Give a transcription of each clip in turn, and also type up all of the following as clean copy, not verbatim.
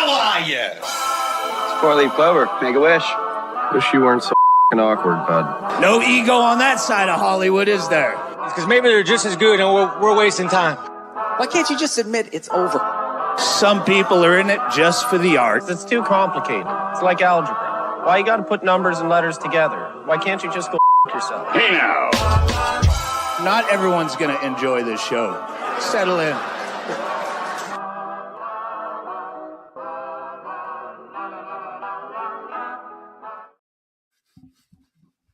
How are you? It's four-leaf clover. Make a wish. Wish you weren't so awkward, bud. No ego on that side of Hollywood, is there? Because maybe they're just as good and we're wasting time. Why can't you just admit it's over? Some people are in it just for the art. It's too complicated. It's like algebra. Why you gotta put numbers and letters together? Why can't you just go yourself? Hey now. Not everyone's going to enjoy this show. Settle in.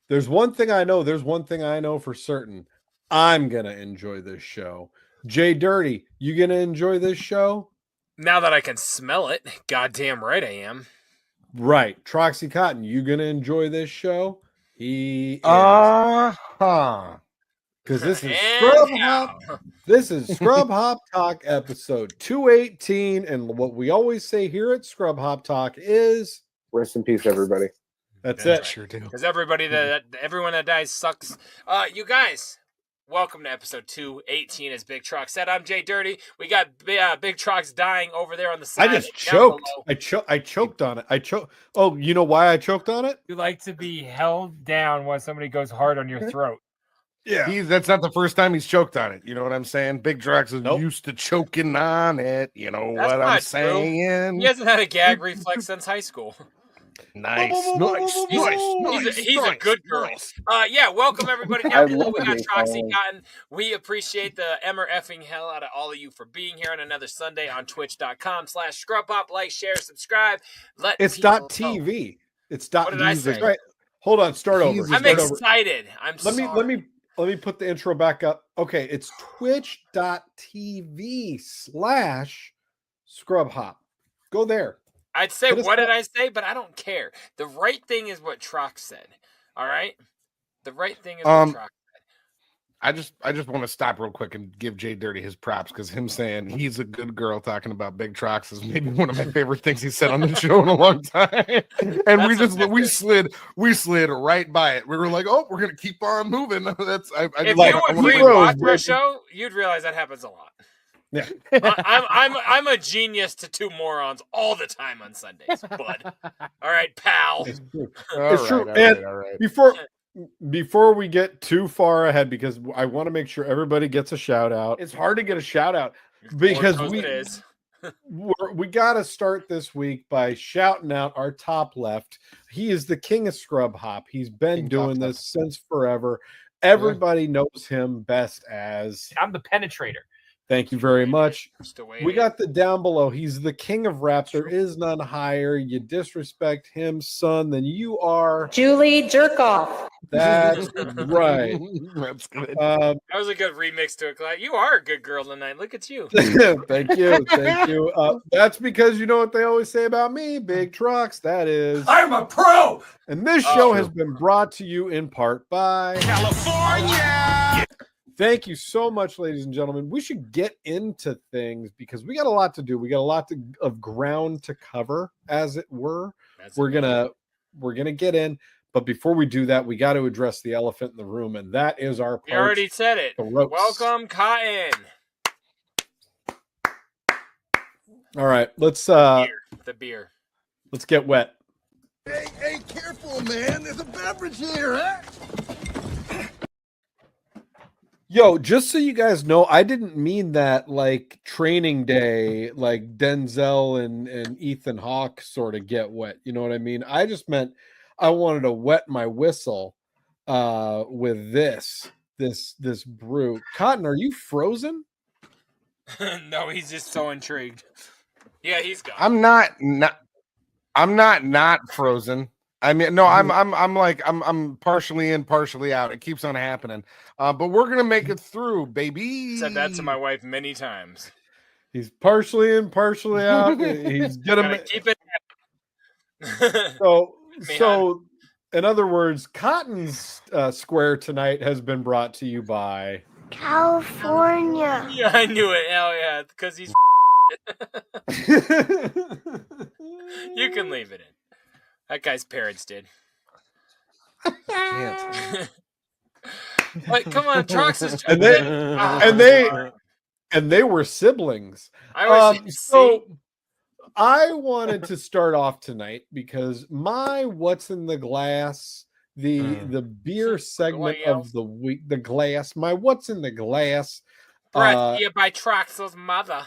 There's one thing I know. There's one thing I know for certain. I'm going to enjoy this show. JDirty, you going to enjoy this show? Now that I can smell it, goddamn right I am. Right. Troxy Cotton, you going to enjoy this show? He is. Uh-huh. Because this is Scrub Hop. This is Scrub Hop Talk episode 218. And what we always say here at Scrub Hop Talk is Rest in peace, everybody. That's Yeah, it. right. Sure do. Because everyone that dies sucks. You guys, welcome to episode 218. As Big Trox said, I'm JDirty. We got Big Trox dying over there on the side. I just choked. I choked on it. Oh, you know why I choked on it? You like to be held down when somebody goes hard on your throat. Yeah. That's not the first time he's choked on it. You know what I'm saying? Big Trox is used to choking on it. You know That's what I'm not saying? He hasn't had a gag reflex since high school. Nice. He's a good girl. Yeah, welcome everybody down below. We got Troxy Cotton. We appreciate the Emmer effing hell out of all of you for being here on another Sunday on twitch.com/scrubpop. Like, share, subscribe. It's .tv. It's What did I say? Right. Hold on. Start over. I'm excited. Let me put the intro back up. Okay, it's twitch.tv/scrubhop. Go there. I'd say, what did I say? But I don't care. The right thing is what Trox said. All right? The right thing is what Trox said. I just want to stop real quick and give JDirty his props, because him saying he's a good girl talking about Big Trox is maybe one of my favorite things he said on the show in a long time. And we slid right by it. We were like, oh, we're gonna keep on moving. If you watch our show, you'd realize that happens a lot. Yeah, I'm a genius to two morons all the time on Sundays, bud. All right, pal. It's true. All right. Before we get too far ahead, because I want to make sure everybody gets a shout out. It's hard to get a shout out because we got to start this week by shouting out our top left. He is the king of Scrub Hop. He's been doing this since forever. Everybody knows him best as I'm the penetrator. Thank you very much. We got the down below. He's the king of rap. There is none higher. You disrespect him, son, then you are Julie Jerkoff. That's right. That's good. That was a good remix to it. You are a good girl tonight. Look at you. Thank you. Thank you. That's because you know what they always say about me, Big Trox. That is, I'm a pro. And this show has been brought to you in part by California. Thank you so much, ladies and gentlemen. We should get into things because we got a lot to do. We got a lot of ground to cover, as it were. We're gonna get in, but before we do that, we got to address the elephant in the room, and that is our part. You already said it. Welcome, Cotton. All right, let's the beer. Let's get wet. Hey, careful, man. There's a beverage here, huh? Yo, just so you guys know, I didn't mean that like Training Day, like Denzel and Ethan Hawke sort of get wet. You know what I mean? I just meant I wanted to wet my whistle with this brew. Cotton, are you frozen? No, he's just so intrigued. Yeah, he's gone. I'm not frozen. I mean, no, I'm partially in, partially out. It keeps on happening. But we're gonna make it through, baby. Said that to my wife many times. He's partially in, partially out. He's gonna keep it. So, in other words, Cotton's Square tonight has been brought to you by California. Yeah, I knew it. Hell yeah, because he's. You can leave it in. That guy's parents did. Can't. Like, come on, Trox is. And they were siblings. I was I wanted to start off tonight because my what's in the glass, the beer segment of the week, the glass, my what's in the glass. Brought to you by Troxy's mother.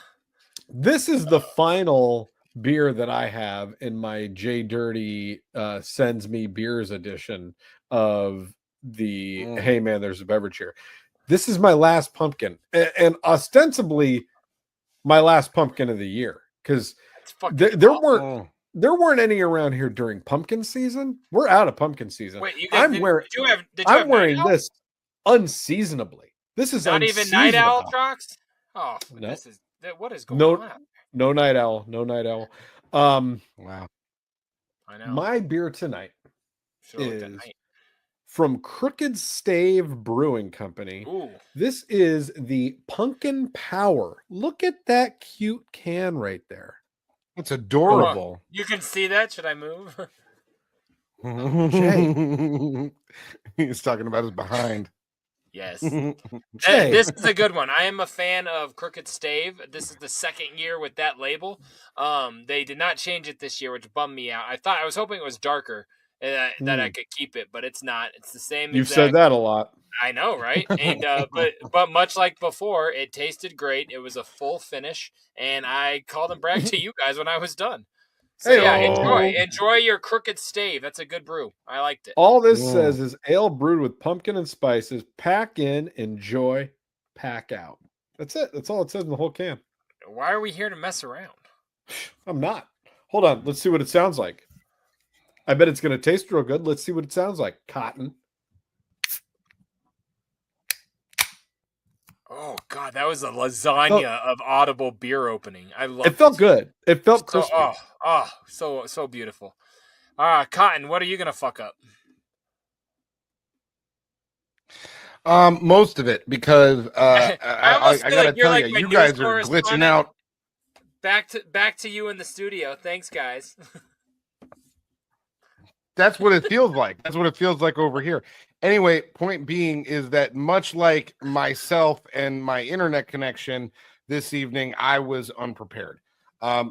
This is the final beer that I have in my JDirty sends me beers edition of the Hey Man, there's a beverage here. This is my last pumpkin, and ostensibly my last pumpkin of the year, because there weren't any around here during pumpkin season. We're out of pumpkin season. Wait, you guys, I'm wearing this unseasonably. This is not even Night Owl, Trox. Oh, no. What is going on? No Night Owl. No Night Owl. Wow. I know. My beer tonight is from Crooked Stave Brewing Company. Ooh. This is the Pumpkin Power. Look at that cute can right there. It's adorable. You can see that. Should I move? Jay. He's talking about his behind. Yes. This is a good one. I am a fan of Crooked Stave. This is the second year with that label. They did not change it this year, which bummed me out. I was hoping it was darker that I could keep it, but it's not. It's the same. You've said that a lot. I know, right? And but much like before, it tasted great. It was a full finish, and I called and bragged to you guys when I was done. So enjoy your Crooked Stave. That's a good brew. I liked it. All this says is ale brewed with pumpkin and spices. Pack in, enjoy, pack out. That's it. That's all it says in the whole can. Why are we here to mess around? I'm not. Hold on. Let's see what it sounds like. I bet it's going to taste real good. Let's see what it sounds like. Cotton. Oh God, that was a lasagna of audible beer opening. I love it. It felt good. It felt crispy. So beautiful. Cotton, what are you gonna fuck up? Most of it, because I gotta tell you, you guys are glitching out. Back to you in the studio. Thanks, guys. That's what it feels like. That's what it feels like over here. Anyway, point being is that much like myself and my internet connection this evening, I was unprepared.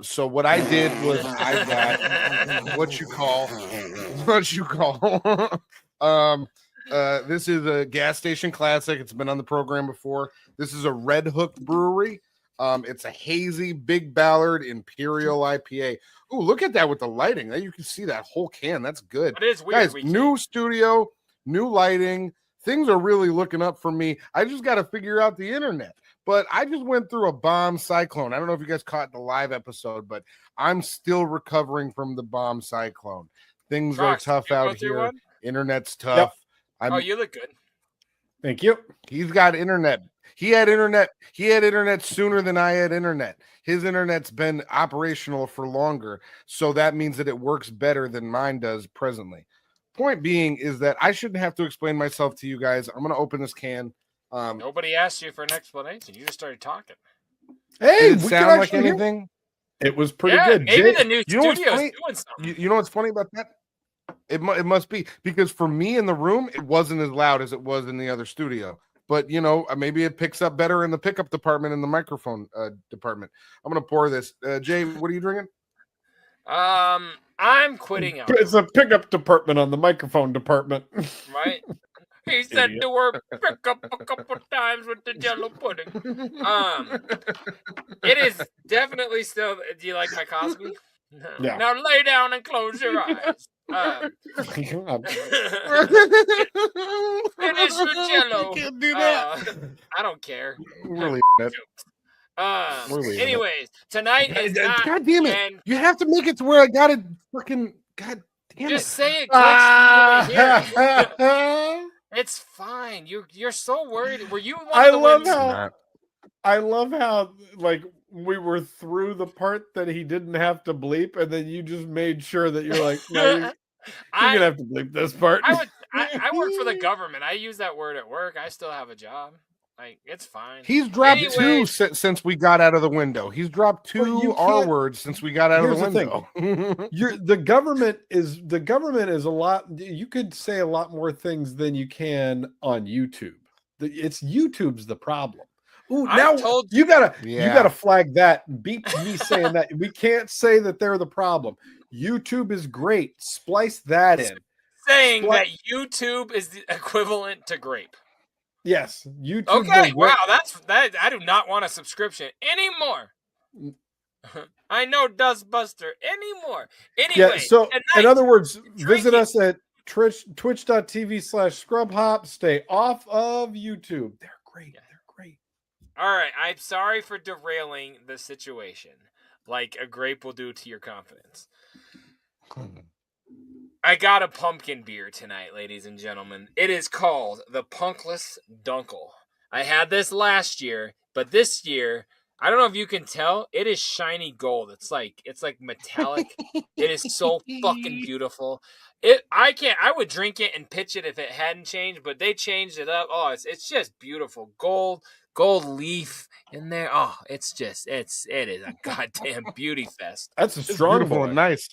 So what I did was I got what you call. This is a gas station classic. It's been on the program before. This is a Red Hook Brewery. It's a hazy Big Ballard Imperial IPA. Ooh, look at that with the lighting. There you can see that whole can. That's good. It is weird. Guys, new studio, new lighting. Things are really looking up for me. I just got to figure out the internet. But I just went through a bomb cyclone. I don't know if you guys caught the live episode, but I'm still recovering from the bomb cyclone. Things are tough out here. One? Internet's tough. Yep. You look good. Thank you. He's got internet. He had internet sooner than I had internet. His internet's been operational for longer, so that means that it works better than mine does presently. Point being is that I shouldn't have to explain myself to you guys. I'm going to open this can. Nobody asked you for an explanation. You just started talking. Hey, did it sound like anything? It was pretty good. Maybe the new studio is doing something. You know what's funny about that? It must be because for me in the room, it wasn't as loud as it was in the other studio. But, maybe it picks up better in the pickup department and the microphone department. I'm going to pour this. Jay, what are you drinking? I'm quitting out. It's a pickup department on the microphone department. Right? He said the word pickup a couple times with the jello pudding. It is definitely still... Do you like my Cosby? No. Yeah. Now lay down and close your eyes. Finish your jello. You can't do that. I don't care. Really. Anyways, tonight is not. God damn it! You have to make it to where I got it. Fucking God damn it! Just say it. It's fine. You're so worried. Were you? I love how like we were through the part that he didn't have to bleep, and then you just made sure that you're like, no, you're gonna have to bleep this part. I work for the government. I use that word at work. I still have a job. Like, it's fine. He's dropped two since we got out of the window. He's dropped two R words since we got out of the window. The government is a lot. You could say a lot more things than you can on YouTube. It's YouTube's the problem. Ooh, now you gotta flag that. Beep me saying that. We can't say that they're the problem. YouTube is great. Splice that in. Saying that YouTube is the equivalent to grape. Yes, YouTube. Okay, wow, that's that. I do not want a subscription anymore. I know Dustbuster anymore. Anyway, yeah. So, in other words, visit us at twitch.tv/scrubhop. Stay off of YouTube. They're great. Yeah. They're great. All right, I'm sorry for derailing the situation, like a grape will do to your confidence. I got a pumpkin beer tonight, ladies and gentlemen. It is called the Punkless Dunkel. I had this last year, but this year, I don't know if you can tell, it is shiny gold. It's like metallic. It is so fucking beautiful. I would drink it and pitch it if it hadn't changed, but they changed it up. Oh, it's just beautiful. Gold leaf in there. Oh, it is a goddamn beauty fest. That's a strong one. Nice.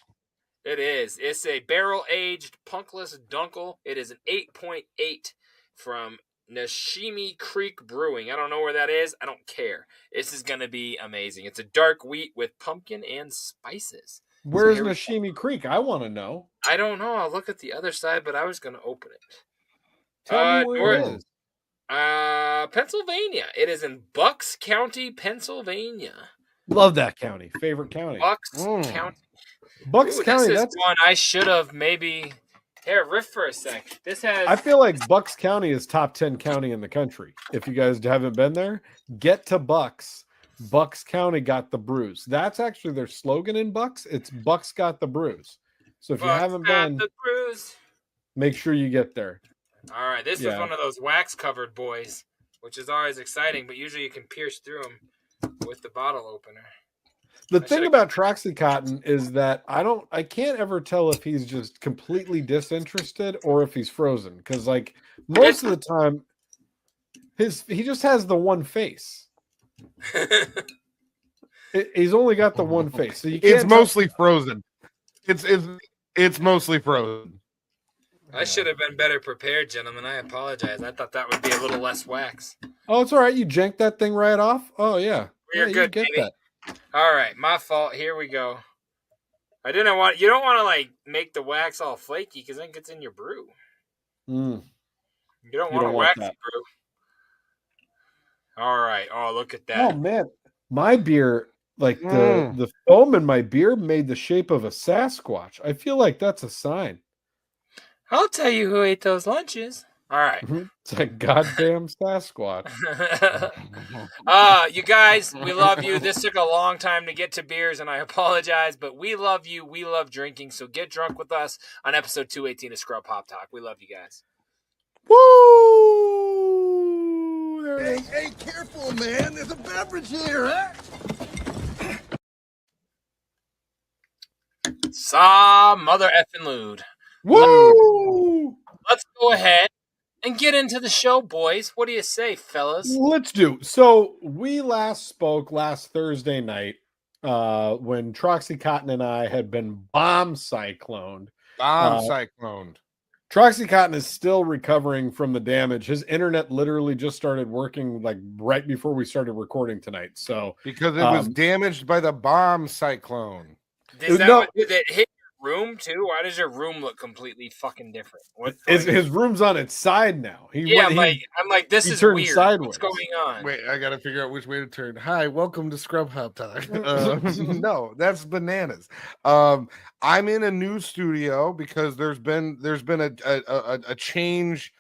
It is. It's a barrel-aged Punkless Dunkel. It is an 8.8 from Nashimi Creek Brewing. I don't know where that is. I don't care. This is going to be amazing. It's a dark wheat with pumpkin and spices. Where's Nashimi Creek? I want to know. I don't know. I'll look at the other side, but I was going to open it. Tell me where it is. Pennsylvania. It is in Bucks County, Pennsylvania. Love that county. Favorite county. Bucks County. Bucks County. That's one I should have maybe. Here, riff for a sec. This has. I feel like Bucks County is top 10 county in the country. If you guys haven't been there, get to Bucks. Bucks County got the brews. That's actually their slogan in Bucks. It's Bucks got the brews. So if you haven't been, make sure you get there. All right, this is one of those wax-covered boys, which is always exciting, but usually you can pierce through them with the bottle opener. The thing about Troxy Cotton is that I can't ever tell if he's just completely disinterested or if he's frozen. Because like most of the time, he just has the one face. He's only got the one face, so you can't. It's mostly frozen. It's mostly frozen. I should have been better prepared, gentlemen. I apologize. I thought that would be a little less wax. Oh, it's all right. You janked that thing right off. Oh yeah, you're good. You get that. All right, my fault. Here we go. You don't want to like make the wax all flaky because then it gets in your brew. You don't want to wax the brew. All right. Oh, look at that. Oh man, my beer, like the foam in my beer made the shape of a Sasquatch. I feel like that's a sign. I'll tell you who ate those lunches. All right. It's like goddamn Sasquatch. You guys, we love you. This took a long time to get to beers, and I apologize, but we love you. We love drinking, so get drunk with us on episode 218 of Scrub Hop Talk. We love you guys. Woo! There it is. Hey, careful, man. There's a beverage here, huh? Saw mother effing lewd. Woo! Let's go ahead and get into the show, boys. What do you say, fellas? Let's do. So we last spoke last Thursday night when Troxy Cotton and I had been bomb cycloned. Troxy Cotton is still recovering from the damage. His internet literally just started working like right before we started recording tonight. So because it was damaged by the bomb cyclone. Did it hit room too? Why does your room look completely fucking different? His room's on its side now. I'm like, this is weird. Sideways. What's going on? Wait, I gotta figure out which way to turn. Hi, welcome to Scrub Hop Talk. No, that's bananas. I'm in a new studio because there's been a change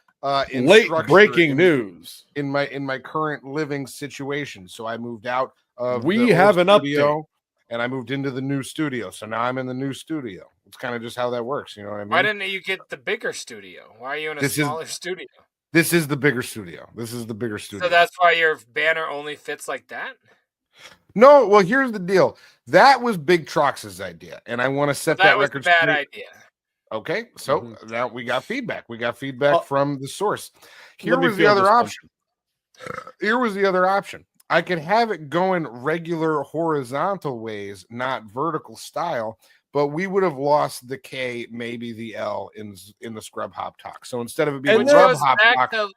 in late breaking news in my current living situation. So I moved out of we have an update. And I moved into the new studio. So now I'm in the new studio. It's kind of just how that works. You know what I mean? Why didn't you get the bigger studio? Why are you in a smaller studio? This is the bigger studio. So that's why your banner only fits like that? No, well, here's the deal. That was Big Trox's idea. And I want to set that record straight. That was a bad idea. Okay, so now we got feedback. We got feedback from the source. Here was the other option. I could have it going regular horizontal ways, not vertical style, but we would have lost the K, maybe the L in the Scrub Hop Talk. So instead of it being Scrub Hop Talk,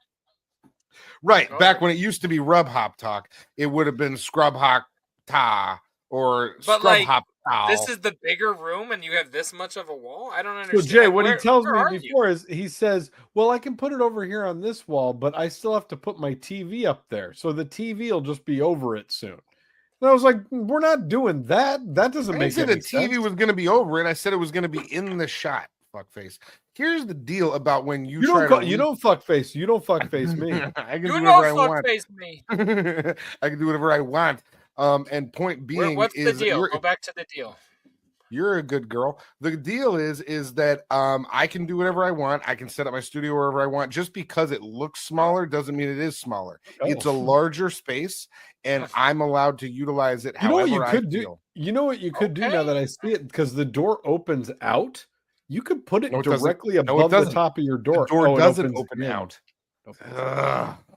Right. Back when it used to be Rub Hop Talk, it would have been Scrub Hop Ta or But Scrub Hop Towel. this is the bigger room, and you have this much of a wall. I don't understand. So Jay, like, what he tells where me before is he says, "Well, I can put it over here on this wall, but I still have to put my TV up there, so the TV will just be over it soon." And I was like, "We're not doing that. That doesn't make sense." any The TV was going to be over it. I said it was going to be in the shot. Fuckface. Here's the deal about when you don't fuckface. You don't fuckface me. I can do whatever I want. Fuckface me. I can do whatever I want. And point being, what's the deal? Go back to the deal. You're a good girl. The deal is that I can do whatever I want. I can set up my studio wherever I want. Just because it looks smaller doesn't mean it is smaller. Oh. It's a larger space, and I'm allowed to utilize it. You know what you I could feel. do? You know what you could do now that I see it, because the door opens out. You could put it directly above the top of your door. The door doesn't open in. out.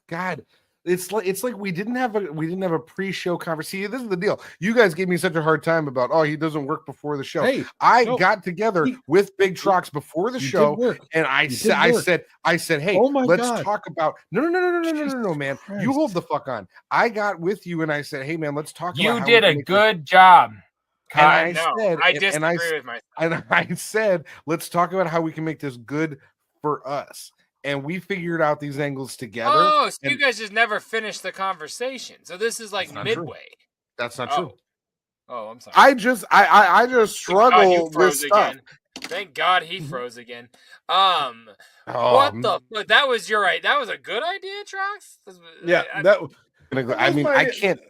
God. It's like we didn't have a pre-show conversation. This is the deal. You guys gave me such a hard time about he doesn't work before the show. Hey, I got together with Big Trox before the show, and I said, hey, let's talk about no, man. Christ. You hold the fuck on. I got with you and I said, hey man, let's talk You about how did we a can good job. I disagree with myself. And I said, let's talk about how we can make this good for us. And we figured out these angles together. Oh, so you guys just never finished the conversation. So this is like midway. True. That's not true. Oh, I'm sorry. I just struggle with stuff. Again. Thank God he froze again. What the fuck? That was that was a good idea, Trox? Yeah, I can't.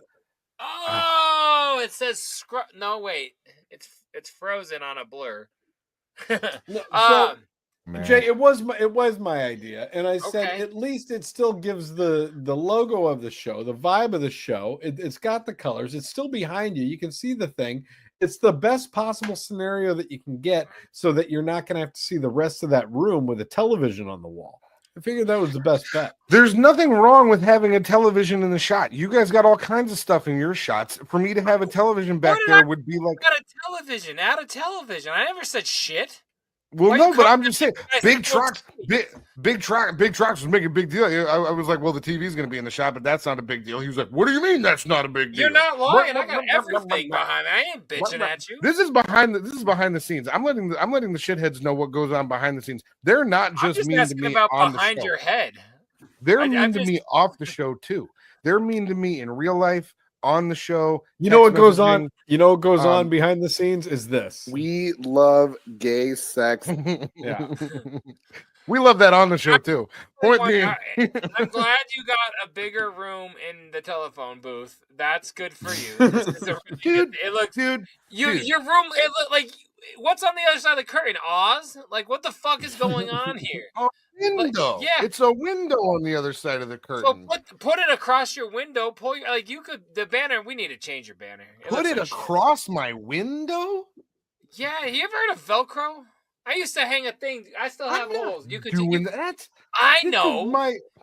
Oh, it says no, wait. It's frozen on a blur. Jay, it was my idea, and I said at least it still gives the logo of the show, the vibe of the show. It's got the colors. It's still behind you. You can see the thing. It's the best possible scenario that you can get, so that you're not going to have to see the rest of that room with a television on the wall. I figured that was the best bet. There's nothing wrong with having a television in the shot. You guys got all kinds of stuff in your shots. For me to have a television back there would be like add a television. I never said shit. Well, no, but I'm just saying, Big Trox was making a big deal. I was like, well, the TV's going to be in the shot, but that's not a big deal. He was like, what do you mean that's not a big deal? You're not lying. I got everything behind me. I ain't bitching at you. This is behind the scenes. I'm letting the shitheads know what goes on behind the scenes. They're not just mean to me about on behind the show. Your head. They're mean to me off the show too. They're mean to me in real life. On the show, you know what goes on. You know what goes on behind the scenes is this. We love gay sex. Yeah, we love that on the show too. I'm glad you got a bigger room in the telephone booth. That's good for you. Dude, it looks, dude. Your room. It look like what's on the other side of the curtain? Oz? Like what the fuck is going on here? Window. Yeah, it's a window on the other side of the curtain. So put it across your window. Pull your the banner. We need to change your banner. Put it across my window. Yeah, you ever heard of Velcro? I used to hang a thing. I still have holes. You could do that. I know.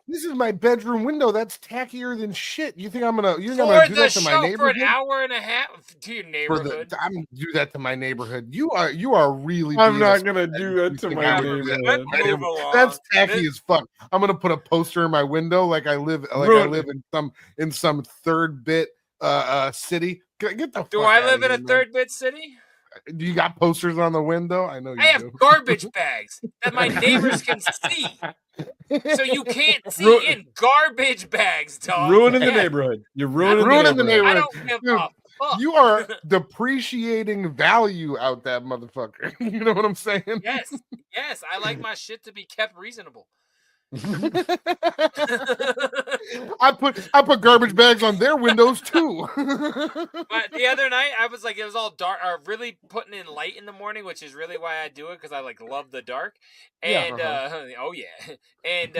This is my bedroom window. That's tackier than shit. You think I'm gonna do that to my neighborhood? For an hour and a half to your neighborhood. I'm gonna do that to my neighborhood. You are really. I'm not gonna do that to my neighborhood. That's tacky as fuck. I'm gonna put a poster in my window like I live in some third bit city. Get the. Do I live in a third bit city? Do you got posters on the window? I know you do. I have garbage bags that my neighbors can see. So you can't see in garbage bags, dog. Ruining the neighborhood. You're ruining the neighborhood. I don't give a fuck. You are depreciating value out that motherfucker. You know what I'm saying? Yes. I like my shit to be kept reasonable. I put garbage bags on their windows too. But the other night I was like, it was all dark, really putting in light in the morning, which is really why I do it, because I love the dark. And and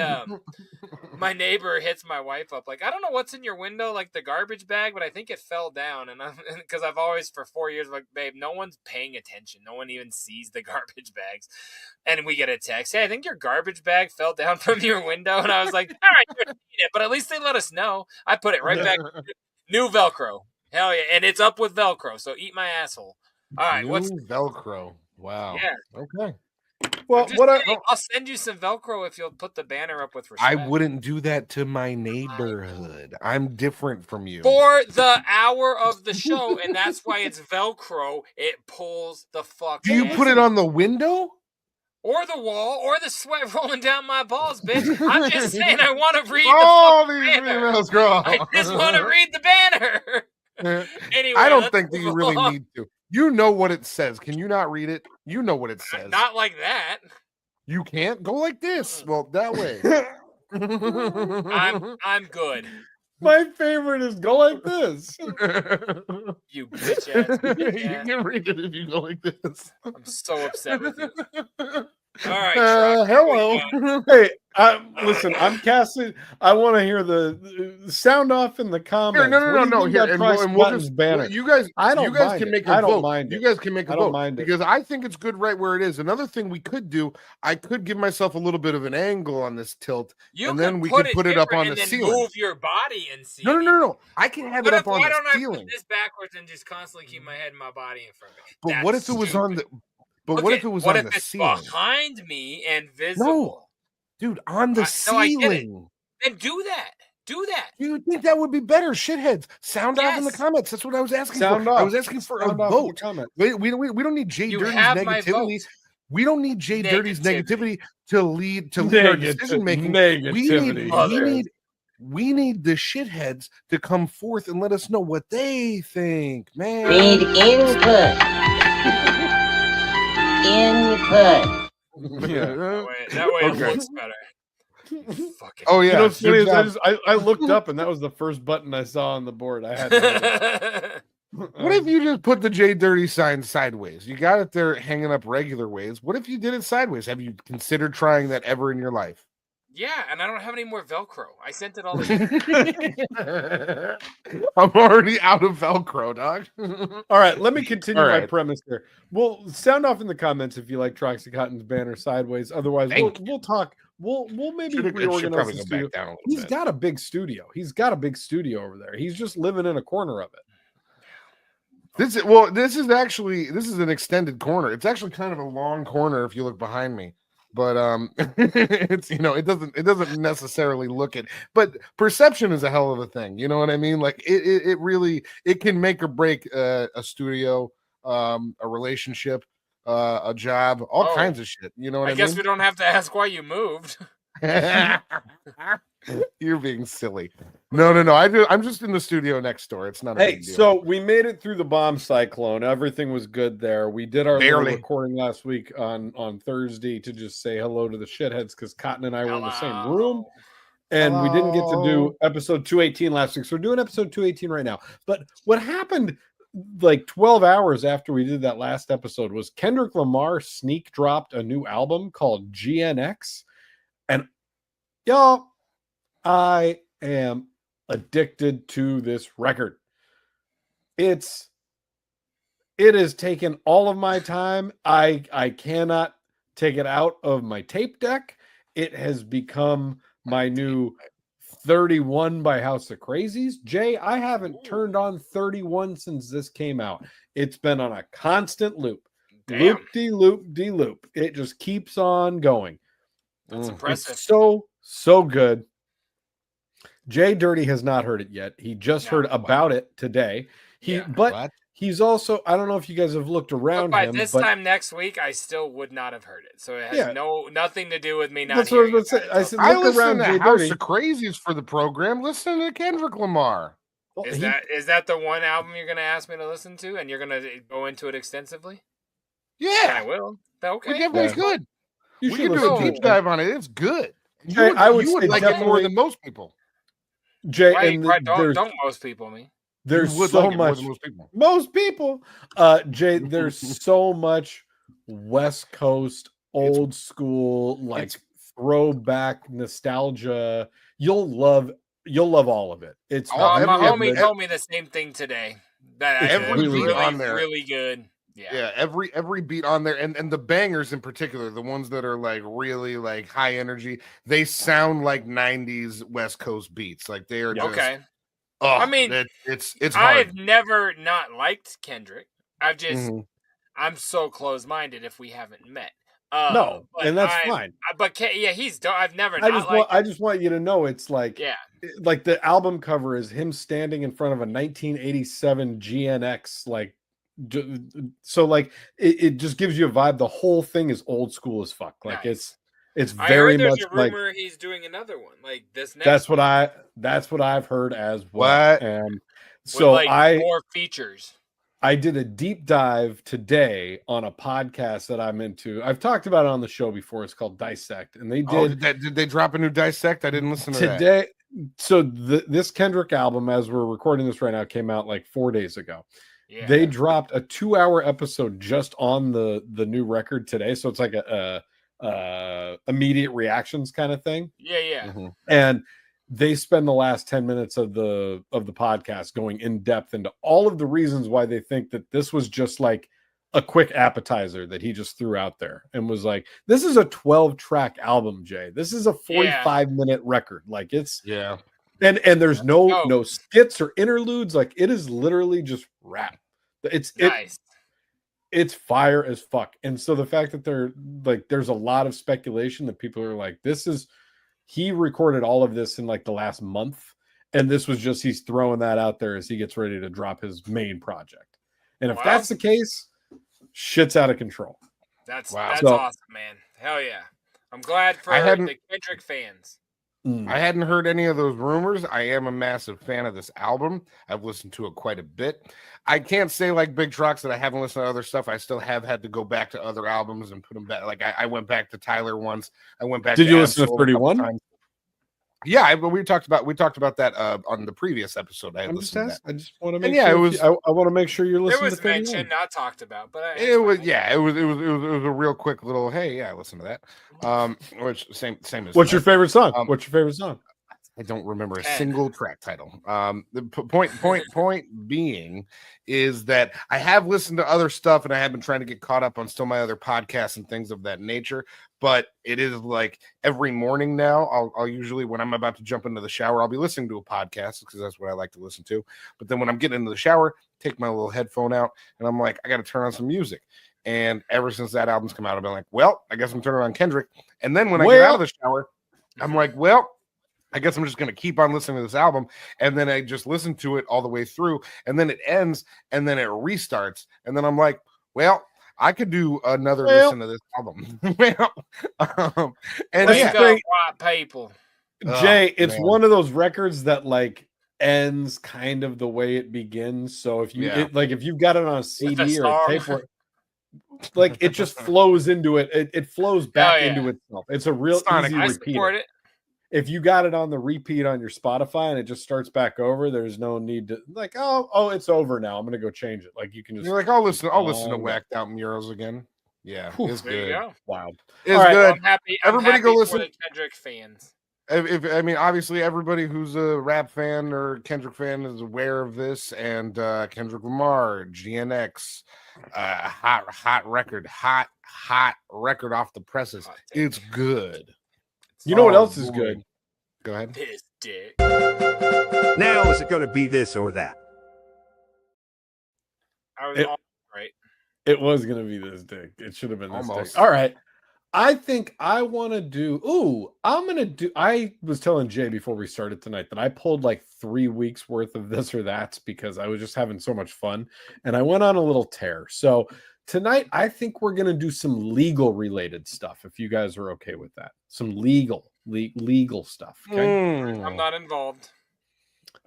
my neighbor hits my wife up like, I don't know what's in your window, like the garbage bag, but I think it fell down. And because I've always for 4 years like, babe, no one's paying attention, no one even sees the garbage bags. And we get a text, hey, I think your garbage bag fell down from your window. And I was like, all right, you're seeing it, but at least they let us know. I put it right back. New Velcro. Hell yeah. And it's up with Velcro. So eat my asshole. All right. What's Velcro? Wow. Yeah. Okay. Well, I'll send you some Velcro if you'll put the banner up with respect. I wouldn't do that to my neighborhood. I'm different from you. For the hour of the show, and that's why it's Velcro. It pulls the fuck. Do you put it on the window? Or the wall, or the sweat rolling down my balls, bitch. I'm just saying I want to read these banner. females, girl. I just want to read the banner. Anyway, I don't think that you really need to. You know what it says. Can you not read it? You know what it says. Not like that. You can't go like this. Well, that way. I'm good. My favorite is go like this. You bitch ass. You can read it if you go like this. I'm so upset with you. All right. Hello. Hey, listen, I'm casting. I want to hear the sound off in the comments. Here, no. Here, and we'll just banner. You guys can make a vote. You guys can make a vote because I think it's good right where it is. Another thing we could do, I could give myself a little bit of an angle on this tilt, and then we could put it up on the ceiling. Move your body and see. No. I can have it up on the ceiling. Why don't I put this backwards and just constantly keep my head and my body in front of me? But what if it was on the? But what if it was on the ceiling? Behind me and visible? No, dude, on the ceiling. Then do that. Do that. You think that would be better, shitheads? Sound off in the comments. That's what I was asking for. Off. I was asking for a vote. We don't need J Dirty's negativity. We don't need J Dirty's negativity to lead our decision making. We need the shitheads to come forth and let us know what they think, man. Need input. That way it looks better. Oh yeah. You know what's funny is I looked up and that was the first button I saw on the board. I had to What if you just put the J Dirty sign sideways? You got it there hanging up regular ways. What if you did it sideways? Have you considered trying that ever in your life? Yeah, and I don't have any more Velcro. I sent it all. I'm already out of Velcro, dog. All right, let me continue my premise here. Well, sound off in the comments if you like Troxy Cotton's banner sideways. Otherwise, we'll talk. We'll maybe reorganize the studio. He's got a big studio. He's got a big studio over there. He's just living in a corner of it. This is an extended corner. It's actually kind of a long corner if you look behind me. But it's it doesn't necessarily look it. But perception is a hell of a thing. You know what I mean? Like it really can make or break a studio, a relationship, a job, all kinds of shit. You know what I mean? I guess we don't have to ask why you moved. You're being silly. No. I'm just in the studio next door. It's not a big deal. So we made it through the bomb cyclone. Everything was good there. We did our little recording last week on Thursday to just say hello to the shitheads because Cotton and I were in the same room. And we didn't get to do episode 218 last week. So we're doing episode 218 right now. But what happened like 12 hours after we did that last episode was Kendrick Lamar sneak dropped a new album called GNX. And y'all, I am addicted to this record. It has taken all of my time. I cannot take it out of my tape deck. It has become my new 31 by House of Crazies. Jay, I haven't turned on 31 since this came out. It's been on a constant loop. Loop-de-loop-de-loop. It just keeps on going. That's impressive. It's so good. J Dirty has not heard it yet. He just heard about it today. He's also, I don't know if you guys have looked around by him. This time next week, I still would not have heard it. So it has nothing to do with me not hearing it. I said, I listen to House of Crazies for the program. Listen to Kendrick Lamar. Is that the one album you're going to ask me to listen to, and you're going to go into it extensively? Yeah, I will. Okay, it's good. We can do a deep dive on it. It's good. I would like it more than most people. Jay, don't most people me. There's so much. Most people. Jay, there's so much West Coast, old school, like throwback nostalgia. You'll love all of it. It's my homie told me the same thing today. That every beat on there really good. Yeah, every beat on there, and the bangers in particular, the ones that are like really like high energy, they sound like 90s West Coast beats. Like they are just, I mean, it's hard. I've never not liked Kendrick. I'm so close-minded if we haven't met. No, and that's fine. But he's. I've never. I just want you to know it's like yeah, like the album cover is him standing in front of a 1987 GNX, like so like it just gives you a vibe. The whole thing is old school as fuck. Like nice. it's very much a rumor he's doing another one like this next. That's what I've heard as well. What? And so with more features. I did a deep dive today on a podcast that I'm into. I've talked about it on the show before. It's called Dissect, and they did. Did they drop a new Dissect? I didn't listen to that today. So this Kendrick album, as we're recording this right now, came out like 4 days ago. Yeah. They dropped a 2-hour episode just on the new record today. So it's like a immediate reactions kind of thing. Yeah, yeah. Mm-hmm. And they spend the last 10 minutes of the podcast going in depth into all of the reasons why they think that this was just like a quick appetizer that he just threw out there and was like, this is a 12-track album, Jay. This is a 45-minute record. Like it's and there's no skits or interludes. Like it is literally just rap. It's nice. It's fire as fuck. And so the fact that there's a lot of speculation that people are like, he recorded all of this in like the last month, and this was just he's throwing that out there as he gets ready to drop his main project. And if that's the case, shit's out of control. That's awesome, man. Hell yeah. I'm glad for the Kendrick fans. I hadn't heard any of those rumors. I am a massive fan of this album. I've listened to it quite a bit. I can't say like Big Trox that I haven't listened to other stuff. I still have had to go back to other albums and put them back. Like I went back to Tyler once. I went back. Did you listen to 31? Yeah, but we talked about that on the previous episode. I just want to make sure. I want to make sure you're listening. It was to 31. mentioned, not talked about, but it was a real quick little hey, yeah, listen to that. Which same as. What's your favorite song? What's your favorite song? I don't remember a single track title. The point being is that I have listened to other stuff and I have been trying to get caught up on still my other podcasts and things of that nature. But it is like every morning now, I'll usually, when I'm about to jump into the shower, I'll be listening to a podcast because that's what I like to listen to. But then when I'm getting into the shower, take my little headphone out and I'm like, I got to turn on some music. And ever since that album's come out, I've been like, well, I guess I'm turning on Kendrick. And then when I get out of the shower, I'm like, well, I guess I'm just going to keep on listening to this album. And then I just listen to it all the way through. And then it ends and then it restarts. And then I'm like, well, I could do another listen to this album. And white people. Jay, it's one of those records that like ends kind of the way it begins. So if you if you've got it on a CD or a tape, like it just flows into it. It flows back into itself. It's a real easy repeat. If you got it on the repeat on your Spotify and it just starts back over, there's no need to like, oh, it's over now. I'm gonna go change it. Like you can just. You're like, I'll listen to Whacked Out Murals again. Yeah, it's good. Go. Wild. It's good. I'm happy. Everybody go listen. For the Kendrick fans. I mean, obviously, everybody who's a rap fan or Kendrick fan is aware of this. And Kendrick Lamar, GNX, hot record off the presses. It's good. You know what else is good? Go ahead. This dick. Now is it going to be this or that? I was right. It was going to be this dick. It should have been this Almost. dick. All right. I think I want to do. I was telling Jay before we started tonight that I pulled like 3 weeks worth of this or that because I was just having so much fun, and I went on a little tear. So tonight, I think we're going to do some legal related stuff. If you guys are okay with that, some legal stuff. Okay? I'm not involved.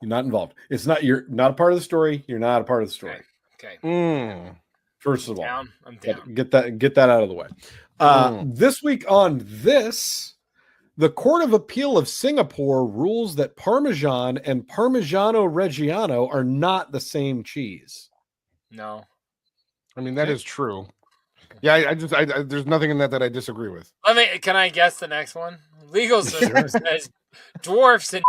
You're not involved. You're not a part of the story. You're not a part of the story. Okay. First of all, I'm down. Get that out of the way. This week on this, the Court of Appeal of Singapore rules that Parmesan and Parmigiano Reggiano are not the same cheese. No. I mean, that is true. Yeah, I there's nothing in that I disagree with. Can I guess the next one? Legal system says dwarfs and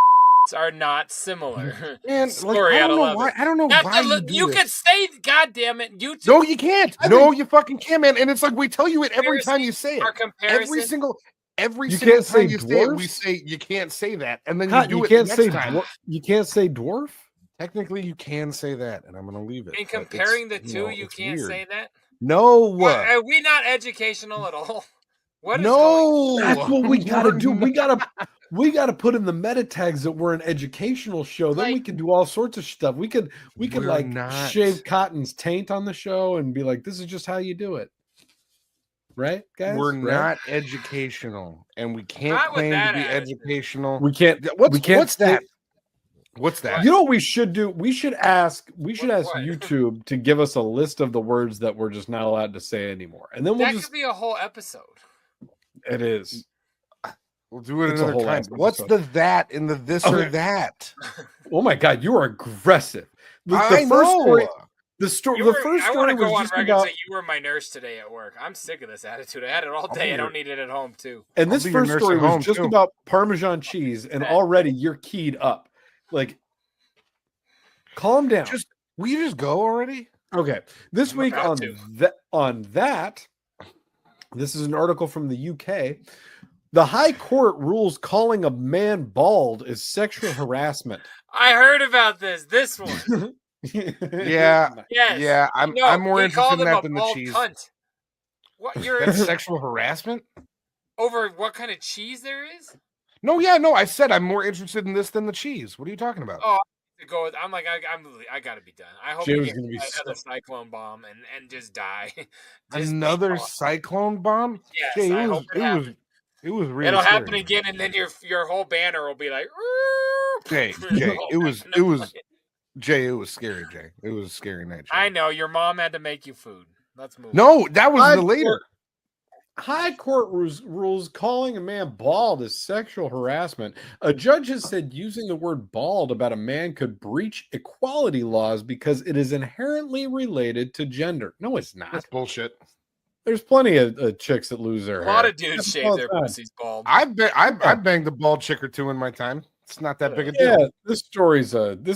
are not similar. Man, I don't know why you could say, God damn it, you No, you can't. You fucking can't, man. And it's like we tell you it every time you say it. Every single time you say it, we say you can't say that, and then you do it next time. You can't say dwarf. Technically, you can say that, and I'm going to leave it. In comparing the two, you can't say that? No. Are we not educational at all? What? That's what we gotta do. We gotta put in the meta tags that we're an educational show. Then we can do all sorts of stuff. We could like shave Cotton's taint on the show and be like, this is just how you do it. Right, guys? We're not educational, and we can't Not with claim to that be attitude. educational. We can't. What's that? What's that? You know what we should do? We should ask YouTube to give us a list of the words that we're just not allowed to say anymore. And then That could be a whole episode. It is. We'll do it It's a another whole time. episode. What's the that in the this or that? Oh my god, you are aggressive. I know. The story. I The first want story to go was on just record about. and say you were my nurse today at work. I'm sick of this attitude. I had it all day. I don't need it at home too. And this first story was just too. about Parmesan cheese, and already you're keyed up. Like, calm down. Will you just go already? Okay. This week on that, this is an article from the UK. The High Court rules calling a man bald is sexual harassment. I heard about this. This one. Yeah. Yes. Yeah. I'm more interested in that than the cheese. Cunt. What? That's sexual harassment? Over what kind of cheese there is? No. I said I'm more interested in this than the cheese. What are you talking about? Oh, I'm like I gotta be done. I hope you get another cyclone bomb and just die. Another cyclone bomb? Yes, Jay, I hope it was really It'll scary. happen again, and then your whole banner will be like. Jay, it was Jay. It was scary, Jay. It was a scary night. Jay. I know your mom had to make you food. Let's move. No, that was the later. High Court rules calling a man bald is sexual harassment. A judge has said using the word bald about a man could breach equality laws because it is inherently related to gender. No, it's not. That's bullshit. There's plenty of chicks that lose their hair. A lot of dudes shave their pussies bald. I banged a bald chick or two in my time. It's not that big a deal. Yeah, this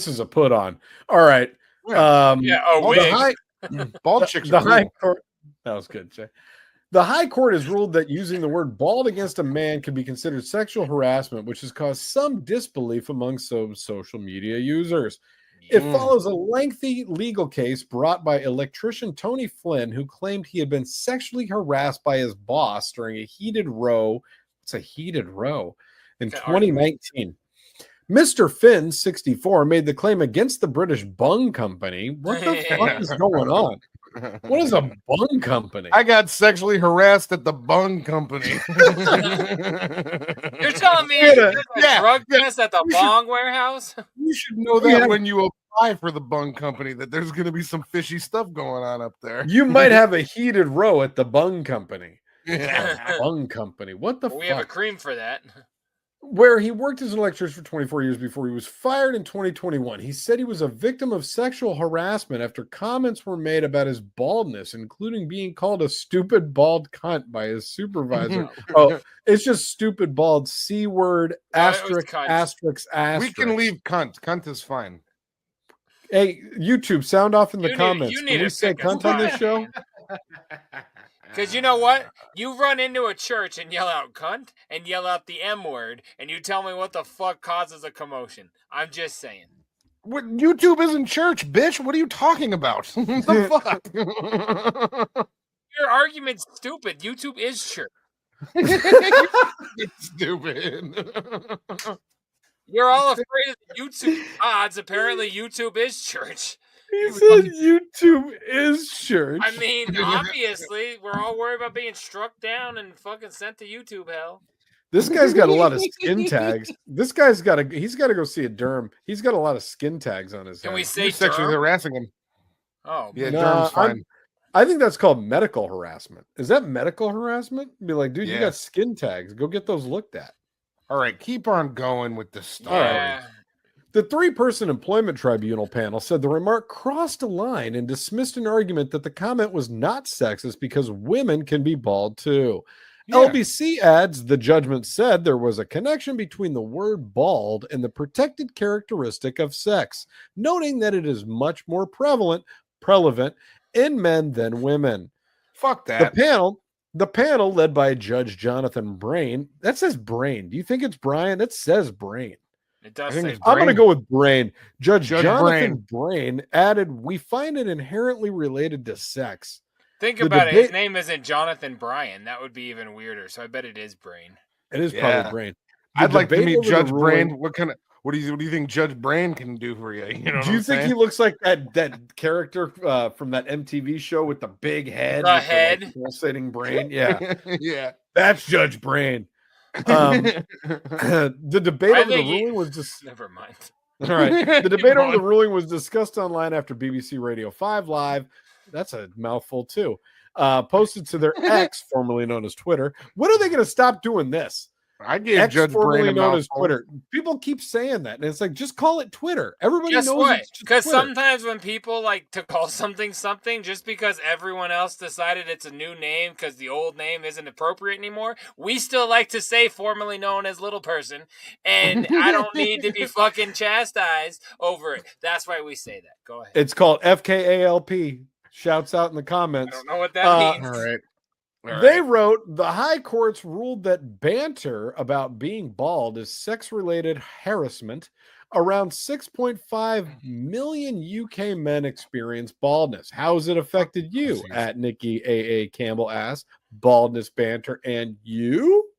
is a put on. All right. Bald chicks. The High Court. That was good, Jay. The High Court has ruled that using the word bald against a man can be considered sexual harassment, which has caused some disbelief among some social media users. It follows a lengthy legal case brought by electrician Tony Flynn, who claimed he had been sexually harassed by his boss during a heated row. It's a heated row in 2019. Mr. Finn, 64, made the claim against the British Bung Company. What the fuck is going on? What is a bung company? I got sexually harassed at the bung company. You're telling me there's a drug test at the bong warehouse? You should know that when you apply for the bung company, that there's going to be some fishy stuff going on up there. You might have a heated row at the Bung Company. Bung Company. What the fuck? We have a cream for that. Where he worked as an electrician for 24 years before he was fired in 2021. He said he was a victim of sexual harassment after comments were made about his baldness, including being called a stupid bald cunt by his supervisor. It's just stupid bald, C word, asterisk. We can leave cunt. Cunt is fine. Hey, YouTube, sound off in the comments. Can we say cunt on this show? Because you know what? You run into a church and yell out cunt and yell out the M word, and you tell me what the fuck causes a commotion. I'm just saying. What, YouTube isn't church, bitch. What are you talking about? What the fuck? Your argument's stupid. YouTube is church. It's stupid. You're all afraid of the YouTube odds. Apparently, YouTube is church. He said YouTube is church. I mean, obviously, we're all worried about being struck down and fucking sent to YouTube hell. This guy's got a lot of skin tags. This guy's got to. He's got to go see a derm. He's got a lot of skin tags on his head. Can we say sexually harassing him? Oh, yeah, derm's fine. I think that's called medical harassment. Is that medical harassment? Be like, dude, you got skin tags. Go get those looked at. All right, keep on going with the story. Yeah. The 3-person employment tribunal panel said the remark crossed a line and dismissed an argument that the comment was not sexist because women can be bald too. Yeah. LBC adds the judgment said there was a connection between the word bald and the protected characteristic of sex, noting that it is much more prevalent in men than women. Fuck that. The panel led by Judge Jonathan Brain. That says Brain. Do you think it's Brian? It says Brain. It does say I'm going to go with Brain. Judge Jonathan Brain added, we find it inherently related to sex. Think about it. His name isn't Jonathan Bryan. That would be even weirder. So I bet it is Brain. It is probably Brain. I'd like to meet Judge Brain. What do you think Judge Brain can do for you? Do you think he looks like that character from that MTV show with the big head? The head? The pulsating brain? Yeah. Yeah. That's Judge Brain. The debate over the ruling was just... Never mind. All right. The debate over the ruling was discussed online after BBC Radio 5 Live. That's a mouthful, too. Posted to their X, formerly known as Twitter. When are they going to stop doing this? I gave X, Judge formerly Brain known as Twitter. People keep saying that, and it's like, just call it Twitter. Everybody Guess knows what? it's just Because Twitter. sometimes when people like to call something, just because everyone else decided it's a new name because the old name isn't appropriate anymore, we still like to say formerly known as Little Person, and I don't need to be fucking chastised over it. That's why we say that. Go ahead. It's called FKALP. Shouts out in the comments. I don't know what that means. All right. They wrote, the high courts ruled that banter about being bald is sex-related harassment. Around 6.5 million UK men experience baldness. How has it affected you? At Nikki A.A. Campbell asked. Baldness banter and you?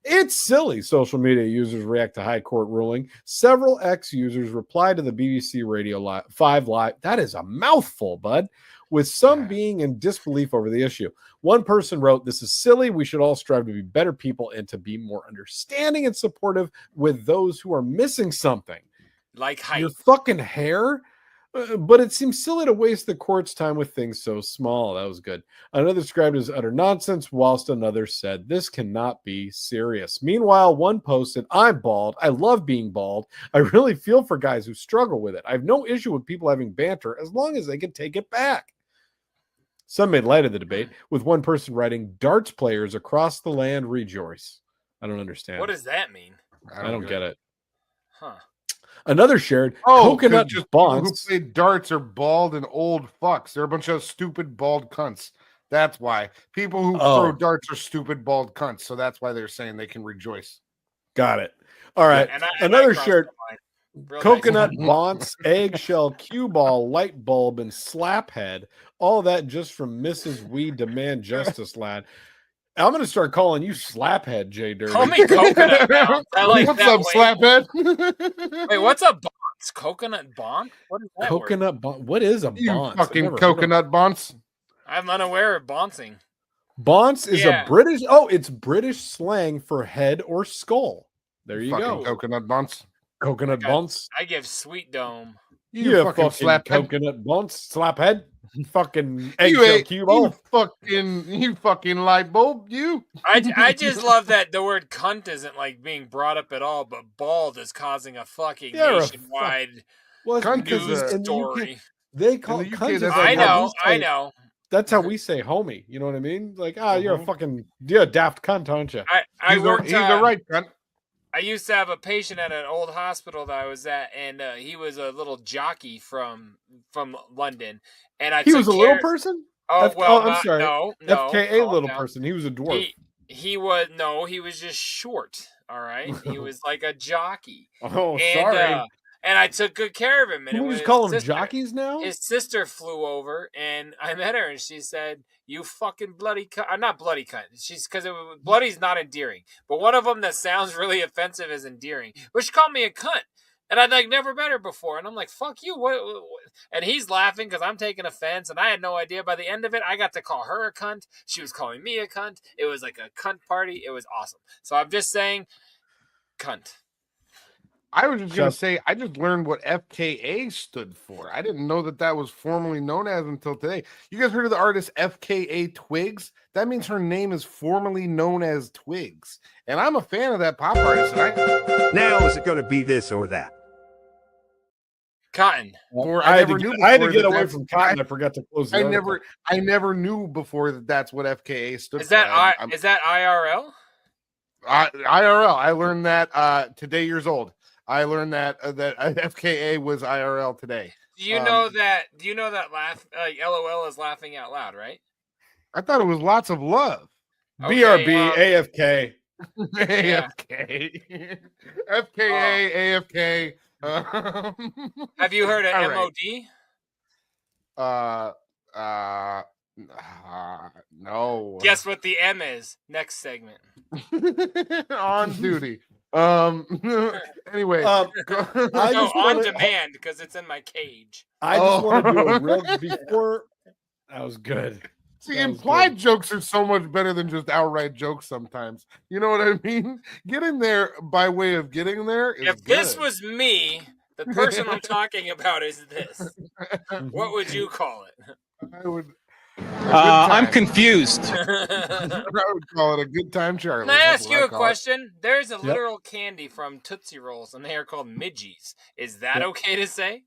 It's silly, social media users react to high court ruling. Several ex-users replied to the BBC Radio 5 Live. That is a mouthful, bud. With some being in disbelief over the issue. One person wrote, this is silly. We should all strive to be better people and to be more understanding and supportive with those who are missing something. Like height. Your fucking hair? But it seems silly to waste the court's time with things so small. That was good. Another described it as utter nonsense, whilst another said, this cannot be serious. Meanwhile, one posted, I'm bald. I love being bald. I really feel for guys who struggle with it. I have no issue with people having banter as long as they can take it back. Some made light of the debate, with one person writing, darts players across the land rejoice. I don't understand. What does that mean? I don't get it. Huh. Another shared coconut just bonds. people who play darts are bald and old fucks. They're a bunch of stupid bald cunts. That's why. People who throw darts are stupid bald cunts. So that's why they're saying they can rejoice. Got it. All right. And Another shared coconut nice. bonds, eggshell, cue ball, light bulb, and slaphead. All that just from Mrs. We Demand Justice lad. I'm going to start calling you Slaphead, JDirty. Call me Coconut Bounce. I like What's that up, Slaphead? Wait, what's a bonce? Coconut bonce? What is that Coconut bonce? What is a You bonce? fucking coconut bonce. I'm unaware of bouncing. Bonce is a British. Oh, it's British slang for head or skull. There you go. Coconut bonce. Coconut bonce. I give Sweet Dome. You fucking slaphead. coconut bonce. Slaphead. Fucking You eggshell cue ball. You fucking light bulb. You. I just love that the word cunt isn't like being brought up at all, but bald is causing a fucking nationwide news story. They call it cunt. I know. That's how we say homie. You know what I mean? Like, you're a fucking daft cunt, aren't you? I worked. He's the right cunt. I used to have a patient at an old hospital that I was at, and he was a little jockey from London. And he was a little person. I'm sorry. No, FKA little person. He was a dwarf. He was just short. All right, he was like a jockey. Oh, sorry. And I took good care of him. And we just call them jockeys now. His sister flew over, and I met her, and she said, "You fucking bloody cunt." I'm not bloody cunt. She's because bloody's not endearing, but one of them that sounds really offensive is endearing. But she called me a cunt, and I'd like never met her before, and I'm like, "Fuck you!" What? And he's laughing because I'm taking offense, and I had no idea. By the end of it, I got to call her a cunt. She was calling me a cunt. It was like a cunt party. It was awesome. So I'm just saying, cunt. I was just going to say, I just learned what FKA stood for. I didn't know that was formerly known as until today. You guys heard of the artist FKA Twigs? That means her name is formerly known as Twigs. And I'm a fan of that pop artist. Now is it going to be this or that? Cotton. I had to get away from Cotton. I forgot to close the article. I never knew before that's what FKA stood for. Is that IRL? IRL. I learned that today years old. I learned that FKA was IRL today. Do you know that LOL is laughing out loud, right? I thought it was lots of love. Okay, BRB, AFK. AFK. FKA, AFK. Have you heard of MOD? No. Guess what the M is? Next segment. On duty. Anyway, on demand because it's in my cage. I just want to do a real before. That was good. See, implied jokes are so much better than just outright jokes sometimes. You know what I mean? Getting there by way of getting there is if good. This was me, the person I'm talking about is this. What would you call it? I would. I'm confused. I would call it a good time, Charlie. Can I ask you a question? There's a literal candy from Tootsie Rolls, and they are called midgies. Is that okay to say?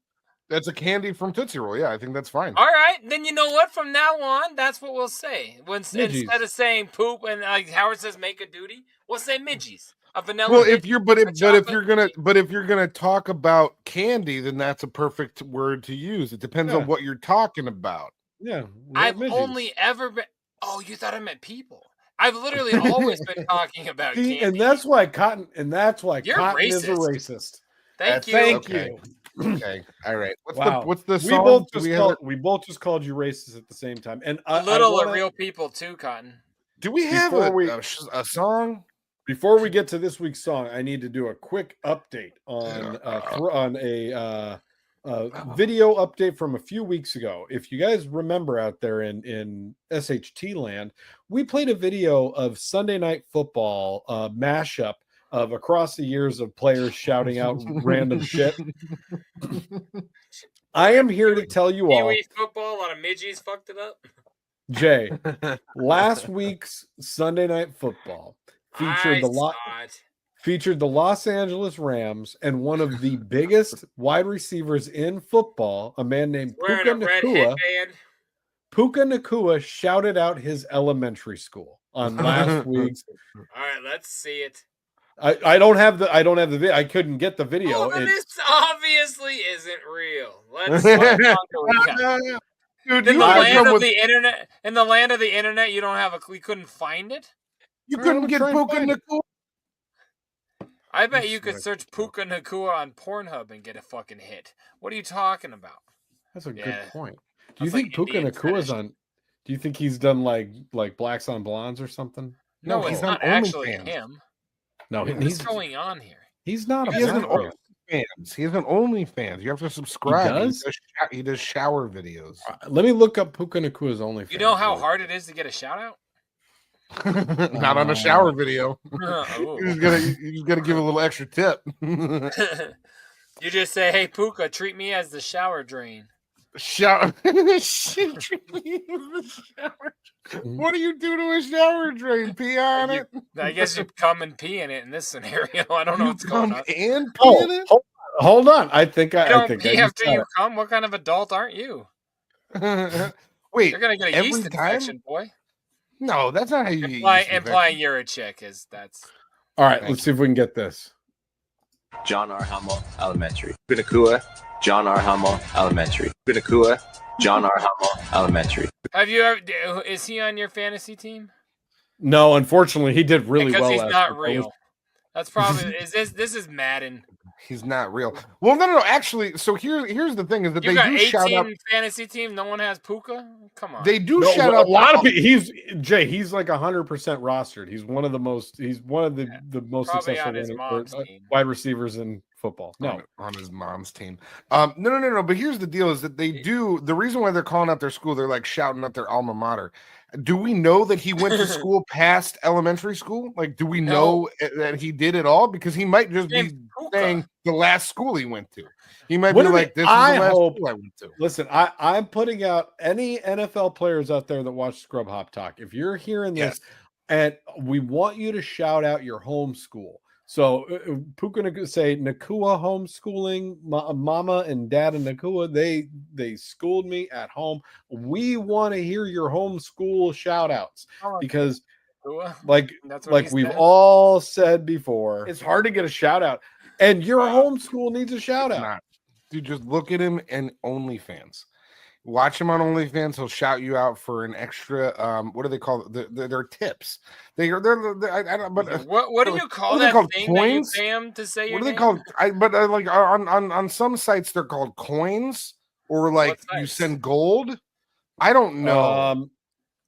That's a candy from Tootsie Roll. Yeah, I think that's fine. All right, then you know what? From now on, that's what we'll say. Instead of saying poop and like Howard says, make a duty, we'll say midgies. A vanilla. Well, if you're gonna talk about candy, then that's a perfect word to use. It depends on what you're talking about. Yeah, I've only ever been. Oh, you thought I meant people? I've literally always been talking about candy, and that's why Cotton. And that's why You're Cotton racist. is a racist. Thank you. Thank you. Okay. All right. Wow. What's the song? We both just called you racist at the same time. And A little are real people too, Cotton. Do we have a song? Before we get to this week's song, I need to do a quick update on a video update from a few weeks ago. If you guys remember out there in SHT land, we played a video of Sunday Night Football mashup of across the years of players shouting out random shit. I am here to tell you all. Pee-wee football, a lot of midgies fucked it up. Jay, last week's Sunday Night Football featured the Los Angeles Rams and one of the biggest wide receivers in football, a man named Puka Nacua. Puka Nacua shouted out his elementary school on last week's. All right, let's see it. I don't have the video. I couldn't get the video. Oh, this obviously isn't real. Let's Dude, in the land of the internet, you don't have we couldn't find it. You couldn't get Puka Nacua. I bet you could search Puka Nacua on Pornhub and get a fucking hit. What are you talking about? That's a good point. Do you think Puka Nacua's on? Do you think he's done like Blacks on Blondes or something? No, he's not actually him. No, what's going on here? He's not. He has an OnlyFans. He has an OnlyFans. You have to subscribe. He does? He does shower videos. Let me look up Puka Nacua's OnlyFans. You know how hard it is to get a shout out? Not on a shower video. You just gotta give a little extra tip. You just say, "Hey Puka, treat me as the shower drain." Shower. What do you do to a shower drain? Pee on it? I guess you come and pee in it in this scenario. I don't know what's going on. And pee in it? Hold on. I think you I think pee after you come. What kind of adult aren't you? Wait, you're gonna get a yeast infection, boy. No, that's not how you implying you're a chick is that's all right. Let's see if we can get this. John R. Hummel Elementary. Pinakua, John R. Hummel Elementary. Pinakua, John R. Hummel Elementary. Have you ever? Is he on your fantasy team? No, unfortunately, he did really well. Because he's not real. That's probably this is Madden. He's not real. Well, no. Actually, so here's the thing: is that you they got do 18 shout out fantasy team. No one has Puka. Come on. They do shout out a lot of people. He's like 100% rostered. He's one of the most. He's one of the most successful wide receivers in football. No, on his mom's team. No. But here's the deal: is that they do the reason why they're calling out their school. They're like shouting out their alma mater. Do we know that he went to school past elementary school? Like, do we know that he did it all? Because he might just be saying the last school he went to. He might be like, "This is the last school I went to." Listen, I'm putting out any NFL players out there that watch Scrub Hop Talk. If you're hearing this, and we want you to shout out your home school. So Puka say Nacua homeschooling, mama and dad and Nacua, they schooled me at home. We want to hear your homeschool shout outs because like we've all said before, it's hard to get a shout out and your homeschool needs a shout out. Dude, just look at him and OnlyFans. Watch him on OnlyFans. He'll shout you out for an extra. What do they call it? They're tips. They're I don't. But what do you call that thing coins? That you pay them to say? What are they called? Like on some sites they're called coins or like you send gold. I don't know.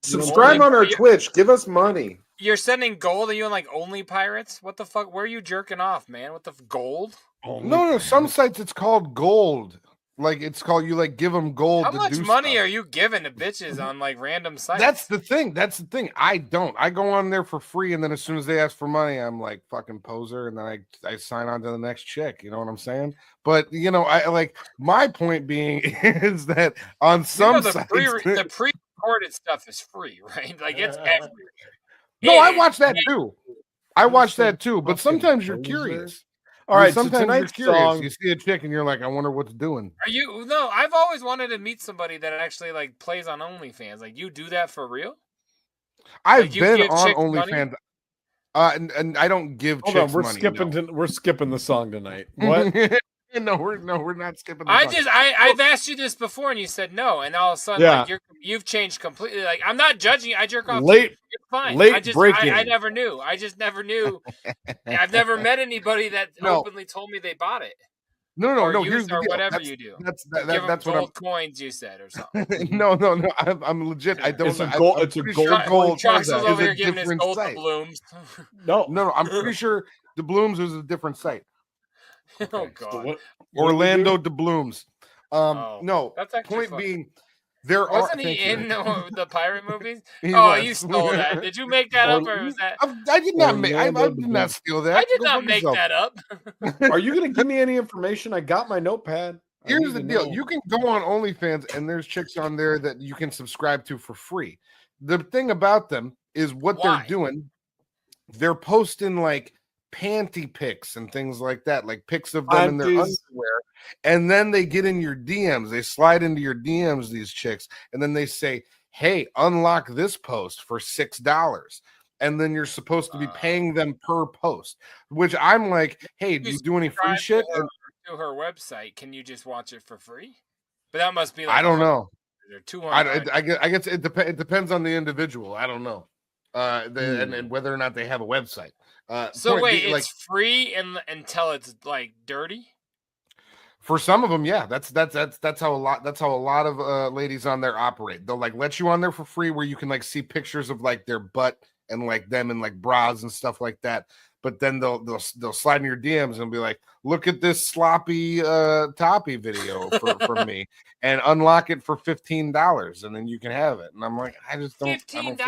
Subscribe on our Twitch. Give us money. You're sending gold? Are you on like Only Pirates? What the fuck? Where are you jerking off, man? What the gold? No. Some sites it's called gold. Like it's called you like give them gold. How to much do money stuff. are you giving to bitches on like random sites? That's the thing. I don't. I go on there for free, and then as soon as they ask for money, I'm like fucking poser, and then I sign on to the next chick. You know what I'm saying? But I like my point being is that on some sites, the pre-recorded stuff is free, right? Like it's everywhere. No, I watch that too. I watch that too. But sometimes you're curious. All right, sometimes so tonight's you're curious. song. You see a chick and you're like, I wonder what's doing. Are you? No, I've always wanted to meet somebody that actually like plays on OnlyFans. Like you do that for real? I've been on OnlyFans, and I don't give. Hold on, chicks we're money, skipping. no. We're skipping the song tonight. What? No, we're not skipping. I've asked you this before, and you said no, and all of a sudden, like you've changed completely. Like I'm not judging you. I jerk off. Late, you're fine. breaking. I never knew. I just never knew. I've never met anybody that openly told me they bought it. No. Here's the deal. whatever you do. That's what gold coins you said or something. No. I'm legit. I don't. It's a gold. It's a gold. Trox was over here giving his gold to Blooms. No. I'm pretty sure the Blooms was a different site. Oh God. Orlando DeBlooms. No. That's actually point funny. being, there wasn't are. he in the pirate movies? He oh, was. You stole that. Did you make that up, or was that? I did not make. I did not steal that. I did not make that up. Are you going to give me any information? I got my notepad. Here's the deal: you can go on OnlyFans, and there's chicks on there that you can subscribe to for free. The thing about them is what they're doing. They're posting like panty pics and things like that, like pics of them in their underwear, and then they get in your DMs. They slide into your DMs, these chicks, and then they say, "Hey, unlock this post for $6." And then you're supposed to be paying them per post, which I'm like, "Hey, do you do any free shit?" To her website, can you just watch it for free? But that must be like I don't know. Or 200. I guess it depends on the individual. I don't know, and whether or not they have a website. So wait, it's free until it's like dirty. For some of them, yeah, that's how a lot of ladies on there operate. They'll like let you on there for free, where you can like see pictures of like their butt and like them in like bras and stuff like that. But then they'll slide in your DMs and be like, "Look at this sloppy toppy video from me, and unlock it for $15, and then you can have it." And I'm like, I just don't. $15?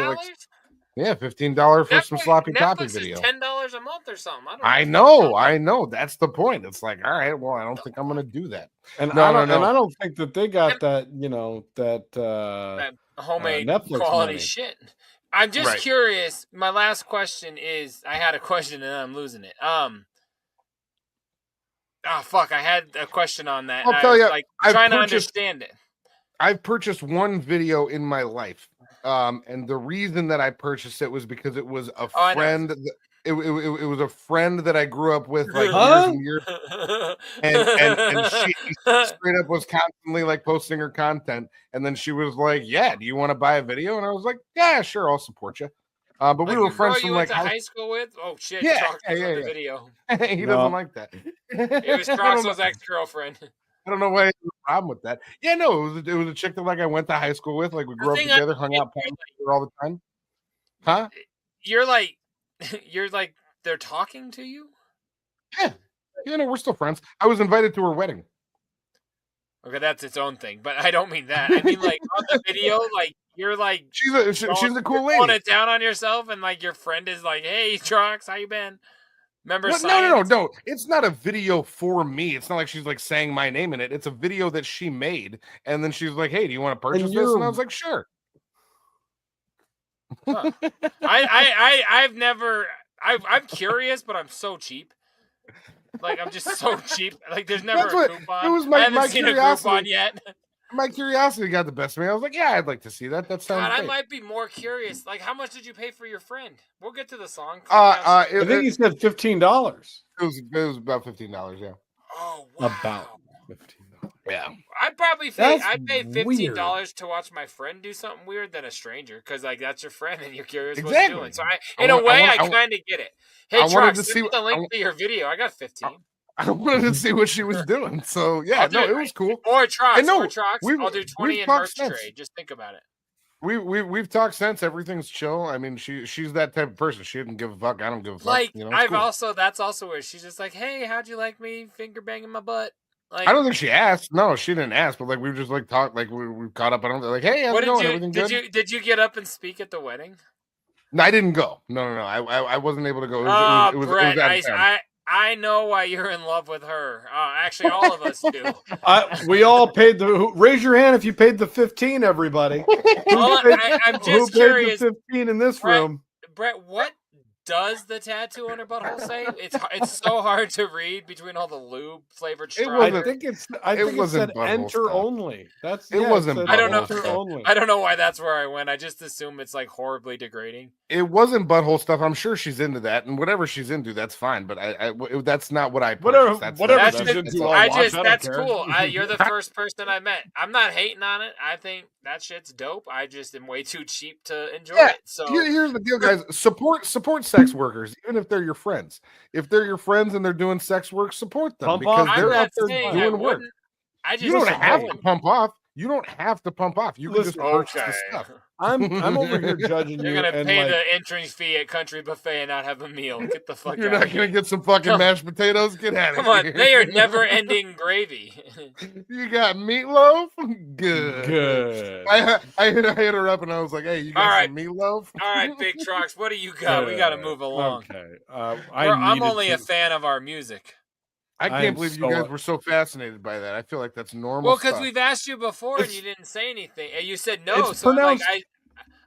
Yeah, $15 for some sloppy toppy video. $10 a month or something. I know. That's the point. It's like, all right, well, I don't think I'm going to do that. And I don't think that they got that. That homemade Netflix quality money. shit. I'm just curious. My last question is: I had a question and I'm losing it. Fuck! I had a question on that. I'll tell you, trying to understand it. I've purchased one video in my life. And the reason that I purchased it was because it was a friend. It was a friend that I grew up with like years and years. And she straight up was constantly like posting her content. And then she was like, "Yeah, do you want to buy a video?" And I was like, "Yeah, sure, I'll support you." But we were friends from like high school with. Oh shit! Yeah, Trox the video. He doesn't like that. It was Trox's ex-girlfriend. I don't know why there's a problem with that. Yeah, no, it was a chick that like I went to high school with. Like we grew up together, hung out all the time. Huh? You're like they're talking to you? Yeah. No, we're still friends. I was invited to her wedding. Okay, that's its own thing, but I don't mean that. I mean like on the video, like you're like she's a cool lady. Pulling it down on yourself, and like your friend is like, "Hey, Trox, how you been?" Remember? No. It's not a video for me. It's not like she's like saying my name in it. It's a video that she made, and then she's like, "Hey, do you want to purchase this?" And I was like, "Sure." Huh. I'm curious, but I'm so cheap. Like I'm just so cheap. Like there's never a coupon. It was I haven't seen a coupon yet. My curiosity got the best of me. I was like, "Yeah, I'd like to see that. That sounds great." I might be more curious. Like, how much did you pay for your friend? We'll get to the song. I think he said $15. It was about $15. Yeah. Oh wow. About $15. Yeah. I'd probably pay $15 to watch my friend do something weird than a stranger, because like that's your friend and you're curious what he's doing. So I kind of get it. Hey, Trox, send me the link to your video. I got 15. I wanted to see what she was doing. So yeah, it was cool. Or Trox, I'll do 20 in merch trade. Just think about it. We've talked since. Everything's chill. I mean, she's that type of person. She didn't give a fuck. I don't give a fuck. Like, You know, that's also where she's just like, hey, how'd you like me finger banging my butt? Like, I don't think she asked. No, she didn't ask. But like, we just like talked. Like we caught up on like, hey, how's it going? Everything good? Did you get up and speak at the wedding? No, I didn't go. No. I wasn't able to go. It was Brett, I know why you're in love with her. Actually, all of us do. We all paid the. Raise your hand if you paid the 15. Everybody. I'm just curious. Paid the 15 in this room? Brett, what does the tattoo on her butthole say? It's so hard to read between all the lube flavored straws. I think it said enter stuff. Only. It wasn't. I don't know. Only. I don't know why that's where I went. I just assume it's like horribly degrading. It wasn't butthole stuff. I'm sure she's into that, and whatever she's into, that's fine. But that's not what I purchased. Whatever she's into. That's cool. You're the first person I met. I'm not hating on it. I think that shit's dope. I just am way too cheap to enjoy it. So here's the deal, guys. Support sex workers, even if they're your friends. If they're your friends and they're doing sex work, support them because they're up there doing work. You don't have to pump off. You don't have to pump off. You can just purchase the stuff. I'm over here judging you. You're gonna pay the entrance fee at Country Buffet and not have a meal. Get the fuck out. You're not gonna get some fucking mashed potatoes. Get out of here. Come on, they are never-ending gravy. You got meatloaf. Good. I hit her up and I was like, "Hey, you got some meatloaf?" All right, Big Trox, what do you got? We got to move along. Okay. I'm only a fan of our music. I can't believe you guys were so fascinated by that. I feel like that's normal. Well, because we've asked you before and you didn't say anything. And you said no. So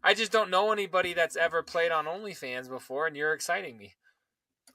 I just don't know anybody that's ever played on OnlyFans before, and you're exciting me.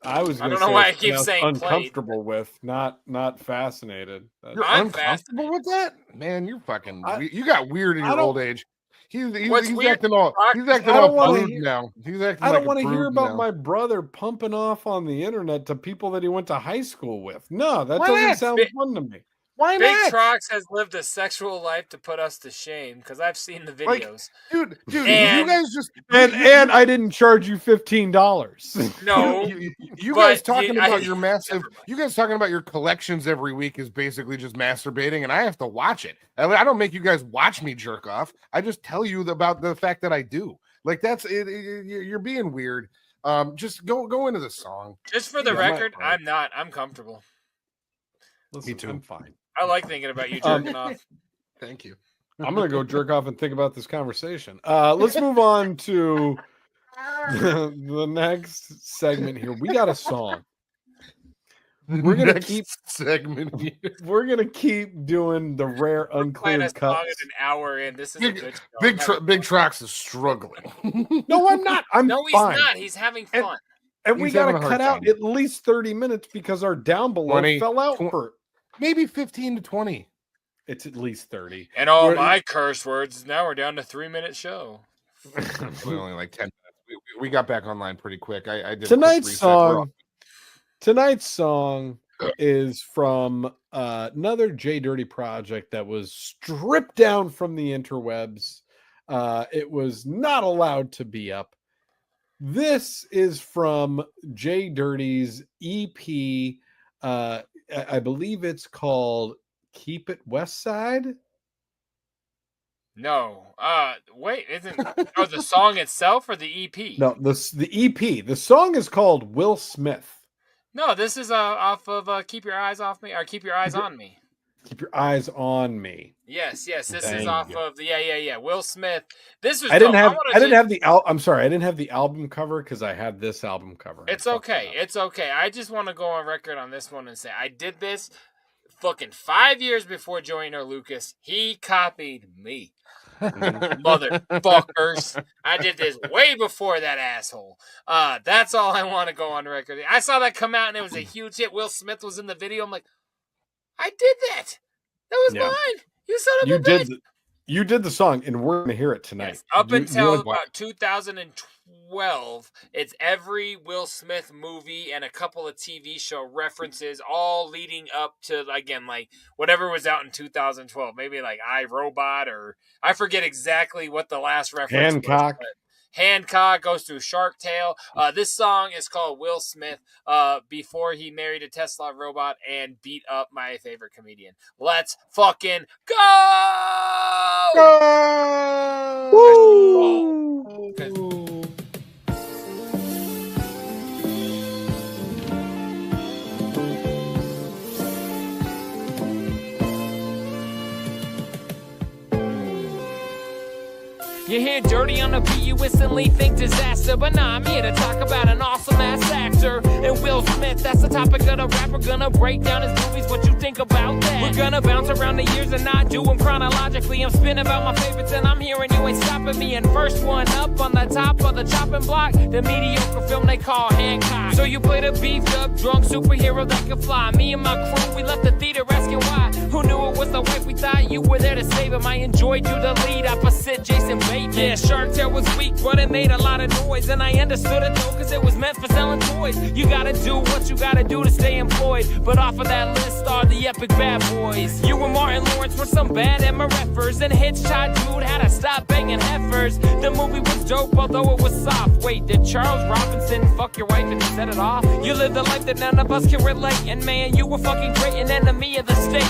I don't know why I keep saying uncomfortable with, not fascinated. You're uncomfortable with that? Man, you're fucking. You got weird in your old age. He's acting all prude now. He's acting. I don't want to hear about my brother pumping off on the internet to people that he went to high school with. No, that doesn't sound fun to me. Why not? Big Trox has lived a sexual life to put us to shame because I've seen the videos. Dude, and, you guys just and I didn't charge you $15. No, you guys talking about your massive. You guys talking about your collections every week is basically just masturbating, and I have to watch it. I don't make you guys watch me jerk off. I just tell you about the fact that I do. Like that's it. You're being weird. Just go into the song. Just for the record, I'm not. I'm comfortable. Listen, me too. I'm fine. I like thinking about you jerking off. Thank you. I'm going to go jerk off and think about this conversation. Let's move on to the next segment here. We got a song. We're going to keep segment here. We're going to keep doing the rare uncleared cuts. An hour in. This is a good show. Big Trox is struggling. No, I'm not. No, he's not. He's having fun. And we got to cut out at least 30 minutes because our down below fell out for maybe 15 to 20. It's at least 30. And all my curse words, now we're down to 3-minute show. We're only like 10 minutes. We got back online pretty quick. I did Tonight's song is from another JDirty project that was stripped down from the interwebs. It was not allowed to be up. This is from JDirty's EP. I believe it's called Keep It West Side. No. Wait, isn't the song itself or the EP? No, the EP. The song is called Will Smith. No, this is off of Keep Your Eyes Off Me or Keep Your Eyes on Me. Keep Your Eyes on Me. Yes. This is off of the Will Smith. This was. I didn't have the album cover because I had this album cover. It's okay. It's okay. I just want to go on record on this one and say I did this fucking 5 years before Joyner Lucas. He copied me. Motherfuckers. I did this way before that asshole. That's all I want to go on record. I saw that come out and it was a huge hit. Will Smith was in the video. I'm like, I did that. That was mine. You son of a bitch. You did the song, and we're gonna hear it tonight. Yes. Up until about 2012, it's every Will Smith movie and a couple of TV show references, all leading up to again like whatever was out in 2012. Maybe like iRobot or I forget exactly what the last reference Hancock. was. Hancock goes through Shark Tale. This song is called Will Smith before he married a Tesla robot and beat up my favorite comedian. Let's fucking go! Woo! You hear dirty on the beat, you instantly think disaster. But nah, I'm here to talk about an awesome ass actor. And Will Smith, that's the topic of the rap. We're gonna break down his movies, what you think about that? We're gonna bounce around the years and not do them chronologically. I'm spinning about my favorites and I'm hearing you ain't stopping me. And first one up on the top of the chopping block, the mediocre film they call Hancock. So you played a beefed up, drunk superhero that could fly. Me and my crew, we left the theater asking why. Who knew it was the wife we thought you were there to save him? I enjoyed you the lead opposite Jason Bateman. Yeah, Shark Tale was weak, but it made a lot of noise. And I understood it though, cause it was meant for selling toys. You gotta do what you gotta do to stay employed. But off of that list are the epic bad boys. You and Martin Lawrence were some bad MRFers. And Hitchhot Dude had to stop banging heifers. The movie was dope, although it was soft. Wait, did Charles Robinson fuck your wife and set it off? You lived a life that none of us can relate. And man, you were fucking great, an enemy of the state.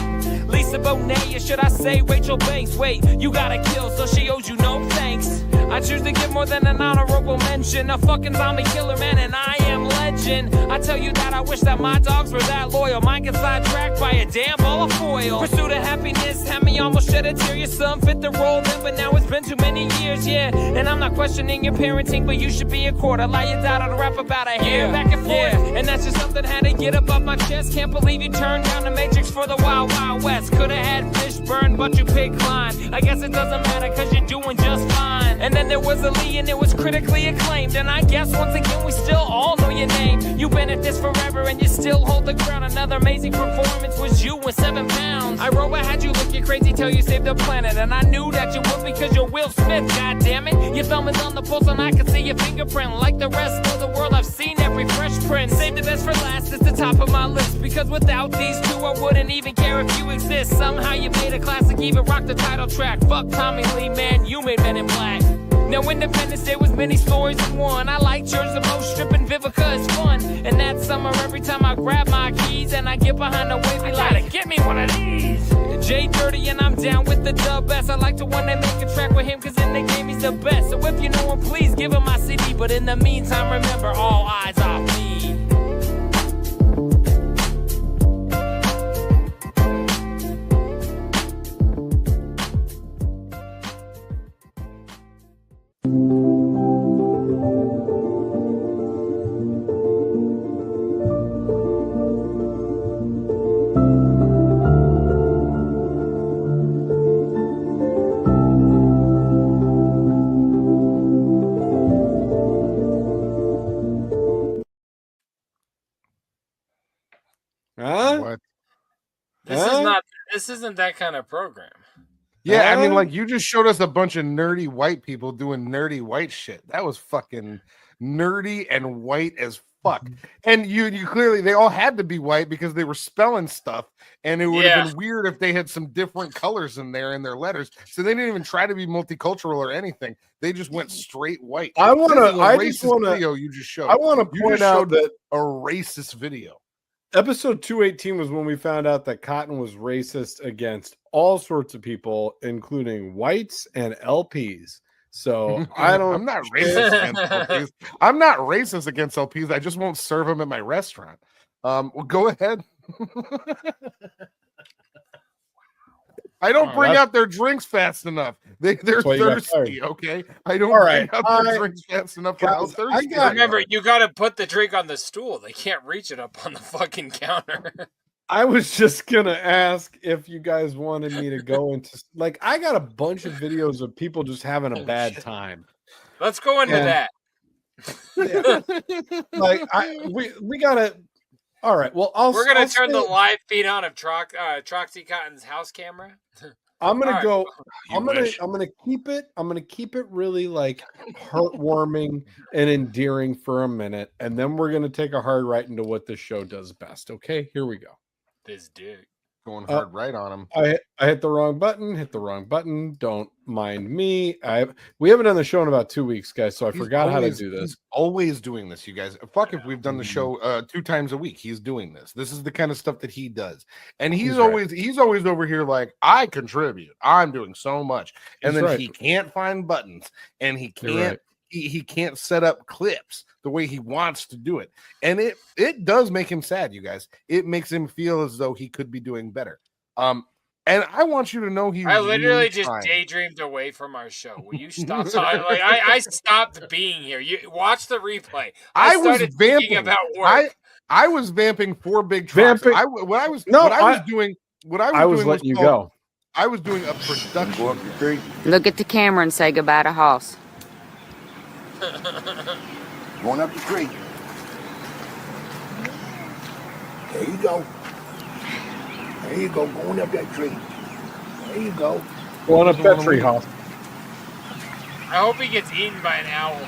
Lisa Bonet, or should I say Rachel Banks? Wait, you gotta kill, so she owes you no thanks. I choose to give more than an honorable mention. A fucking zombie killer, man, and I am legend. I tell you that I wish that my dogs were that loyal. Mine gets sidetracked by a damn ball of foil. Pursuit of happiness had me almost shed a tear. Your son fit the role then, but now it's been too many years, yeah. And I'm not questioning your parenting, but you should be a quarter. Lie you down on a rap about a hair back and forth. Yeah. And that's just something had to get up off my chest. Can't believe you turned down the Matrix for the Wild Wild West. Could've had fish burn, but you picked Klein. I guess it doesn't matter, cause you're doing just fine. And then there was a Lee, and it was critically acclaimed. And I guess once again we still all know your name. You've been at this forever and you still hold the ground. Another amazing performance was you with 7 pounds. I wrote I had you looking crazy till you saved the planet. And I knew that you would because you're Will Smith, goddammit. Your thumb is on the pulse and I can see your fingerprint. Like the rest of the world, I've seen every Fresh Prince. Save the best for last, it's the top of my list. Because without these two I wouldn't even care if you exist. Somehow you made a classic, even rocked the title track. Fuck Tommy Lee, man, you made Men in Black. Now Independence Day was many stories in one. I liked yours the most, stripping Vivica is fun. And that summer every time I grab my keys and I get behind the wavy like, get me one of these. JDirty and I'm down with the dub best. I like to one that make a track with him cause in the game he's the best. So if you know him, please give him my CD. But in the meantime, remember, all eyes off me. What? This isn't that kind of program. Yeah, I mean, like you just showed us a bunch of nerdy white people doing nerdy white shit. That was fucking nerdy and white as fuck. And you clearly, they all had to be white because they were spelling stuff, and it would have been weird if they had some different colors in there in their letters. So they didn't even try to be multicultural or anything. They just went straight white. Video you just showed. I want to point out that a racist video. Episode 218 was when we found out that Cotton was racist against all sorts of people, including whites and LPs. So I'm not racist against LPs. I'm not racist against LPs. I just won't serve them at my restaurant. Well, go ahead. I don't bring out their drinks fast enough. They're thirsty, okay? I don't bring out their drinks fast enough for how thirsty. Remember, you got to put the drink on the stool. They can't reach it up on the fucking counter. I was just going to ask if you guys wanted me to go into... Like, I got a bunch of videos of people just having a bad time. Let's go into that. Yeah. Like, we got to... All right. Well, we're gonna turn the live feed on of Troxy Cotton's house camera. I'm gonna go. I'm gonna keep it. I'm gonna keep it really like heartwarming and endearing for a minute, and then we're gonna take a hard right into what this show does best. Okay, here we go. This dick. Going hard right on him. I hit the wrong button. Don't mind me. We haven't done the show in about 2 weeks, guys, so I forgot how to do this. He's always doing this, you guys. Fuck if we've done the show 2 times a week. He's doing this. This is the kind of stuff that he does. And he's always over here like, I contribute. I'm doing so much. And then he can't find buttons and he can't he can't set up clips the way he wants to do it. And it does make him sad, you guys. It makes him feel as though he could be doing better. And I want you to know I literally just daydreamed away from our show. Will you stop talking? Like I stopped being here. You watch the replay. I was vamping about work. I was vamping for Big Trox. I was letting you go. I was doing a production. Look at the camera and say goodbye to Hoss. Going up the tree. There you go. There you go. Going up that tree. There you go. Going up that tree, Hoss. I hope he gets eaten by an owl.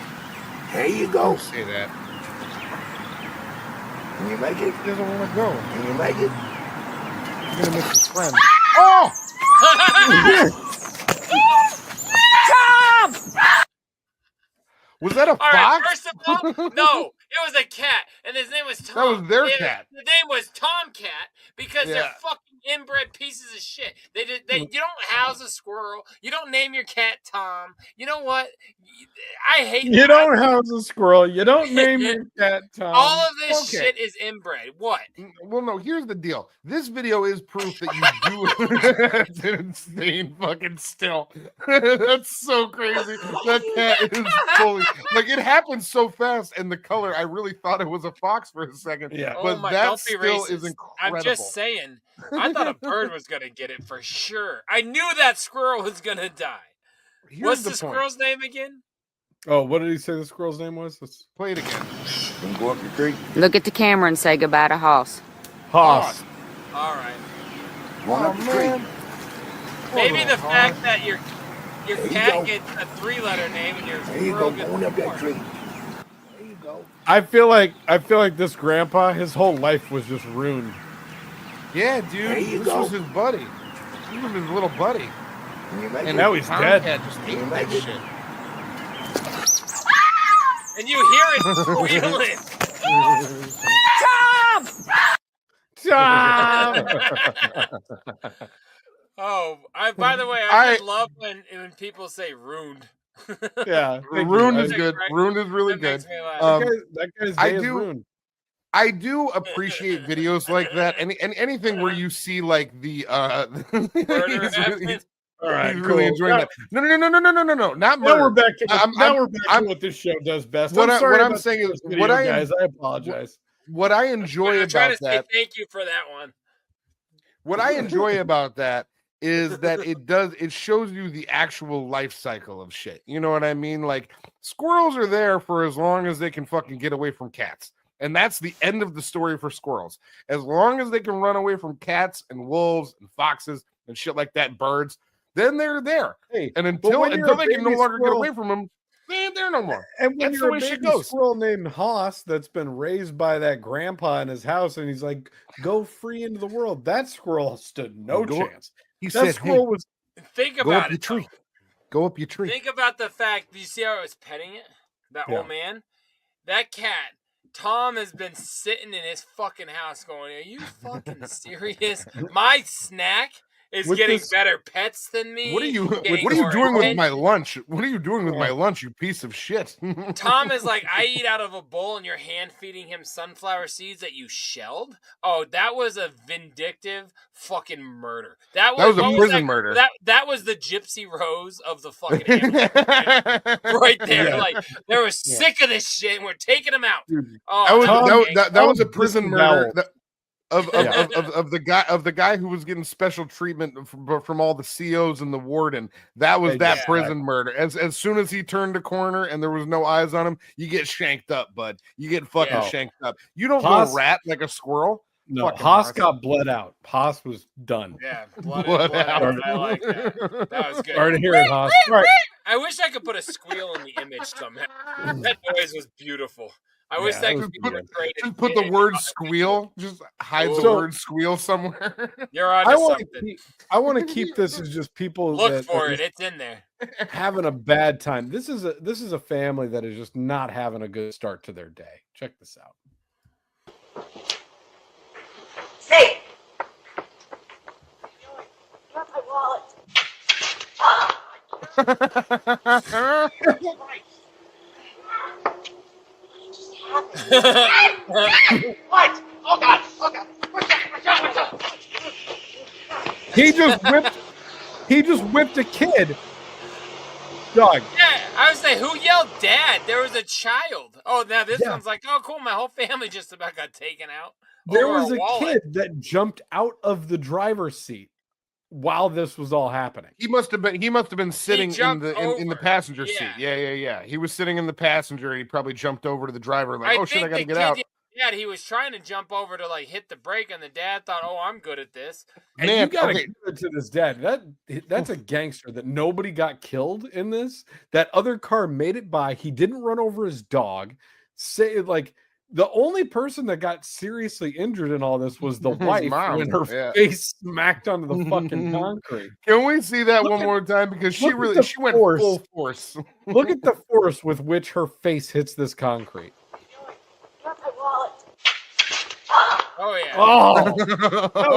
There you go. Don't say that. Can you make it? He doesn't want to go. Can you make it? He's going to miss his friend. Oh! Tom! Was that a fox? Right, first of all, no, it was a cat, and his name was Tom. That was their cat. The name was Tomcat because they're fucking inbred pieces of shit. You don't house a squirrel. You don't name your cat Tom. You know what? I hate. You don't house a squirrel. You don't name your cat Tom. All of this shit is inbred. What? Well, no. Here's the deal. This video is proof that you do. That's insane. Fucking still. That's so crazy. That cat is fully. Like, it happened so fast, and the color, I really thought it was a fox for a second. Yeah. But that still is incredible. I'm just saying. I thought a bird was going to get it for sure. I knew that squirrel was going to die. What's the squirrel's name again? Oh, what did he say the squirrel's name was? Let's play it again. Go up the tree. Look at the camera and say goodbye to Hoss. Hoss. All right. Going up the tree. Maybe the fact that your cat gets a 3-letter name and your squirrel gets going up that tree. There you go. I feel like this grandpa, his whole life was just ruined. Yeah, dude. This was his buddy. This was his little buddy. And now he's dead. Just ate that shit. And you hear it squealing. Tom! Oh, by the way, I love when people say ruined. Yeah, ruined is good. Ruined is really good. That guy's day is ruined. I do appreciate videos like that, and anything where you see like the all right, he's really enjoying that. No, not murder. Now we're back to what this show does best. What I'm saying is, guys, I apologize. What I enjoy about that. Thank you for that one. What I enjoy about that is that it shows you the actual life cycle of shit. You know what I mean? Like, squirrels are there for as long as they can fucking get away from cats. And that's the end of the story for squirrels. As long as they can run away from cats and wolves and foxes and shit like that, birds, then they're there. Hey, and until they can no longer get away from them, they ain't there no more. And when that's you're the way a shit baby goes. squirrel named Hoss that's been raised by that grandpa in his house, and he's like, go free into the world. That squirrel stood no chance. He that said, squirrel was. Think go about up your tree. Go up your tree. Think about the fact. Do you see how I was petting it? That old man? That cat. Tom has been sitting in his fucking house going, are you fucking serious? My snack is getting better pets than me. What are you doing with my lunch? What are you doing with my lunch, you piece of shit? Tom is like, I eat out of a bowl and you're hand feeding him sunflower seeds that you shelled? Oh, that was a vindictive fucking murder. That was a prison murder. That was the Gypsy Rose of the fucking animal. Right there. Yeah. Like, they were sick of this shit and we're taking them out. Dude, that was a prison murder. Of the guy who was getting special treatment from all the COs and the warden. That was prison murder. As soon as he turned the corner and there was no eyes on him, you get shanked up, bud. You get fucking shanked up. You don't go rat like a squirrel. No, Haas got bled out. Haas was done. Yeah, blood out. I like that. That was good. Sorry to hear it, Haas. Right. I wish I could put a squeal in the image somehow. That noise was beautiful. I wish that just could be just put the word squeal. Just hide the word squeal somewhere. You're on something. I want to keep this as just people Look that for it. It's in there. Having a bad time. This is a family that is just not having a good start to their day. Check this out. Hey! Drop my wallet. What? Oh God! Oh God! Watch out! He just whipped a kid. Dog. Yeah, I was saying, who yelled "Dad"? There was a child. Oh, now this one's like, oh, cool. My whole family just about got taken out. There was a kid that jumped out of the driver's seat while this was all happening. He must have been sitting in the passenger seat. Yeah. He was sitting in the passenger. And he probably jumped over to the driver like, oh shit, I gotta get out. Yeah, he was trying to jump over to like hit the brake, and the dad thought, "Oh, I'm good at this." And you gotta give it to this dad. That's a gangster. That nobody got killed in this. That other car made it by. He didn't run over his dog. Say like the only person that got seriously injured in all this was the wife when her face smacked onto the fucking concrete. Can we see that one more time? Because she went full force. Look at the force with which her face hits this concrete. Drop my wallet. Oh yeah. Oh.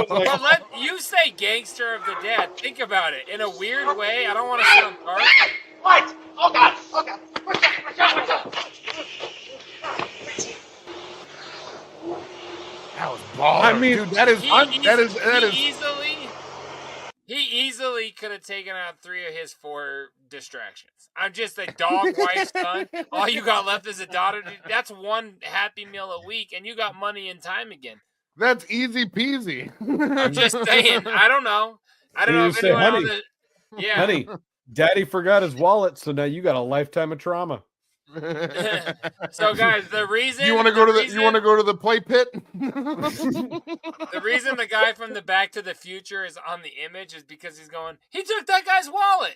Well, you say gangster of the dad. Think about it in a weird way. I don't want to sound dark. What? Oh God! Oh God! Watch out! That was baller. I mean, dude, he easily could have taken out 3 of his 4 distractions. I'm just a dog, wife, son. All you got left is a daughter. That's one Happy Meal a week, and you got money and time again. That's easy peasy. I'm just saying. I don't know. If anyone honey, Daddy forgot his wallet, so now you got a lifetime of trauma. So guys, the reason you want to go to the play pit. The reason the guy from the Back to the Future is on the image is because he's going, he took that guy's wallet.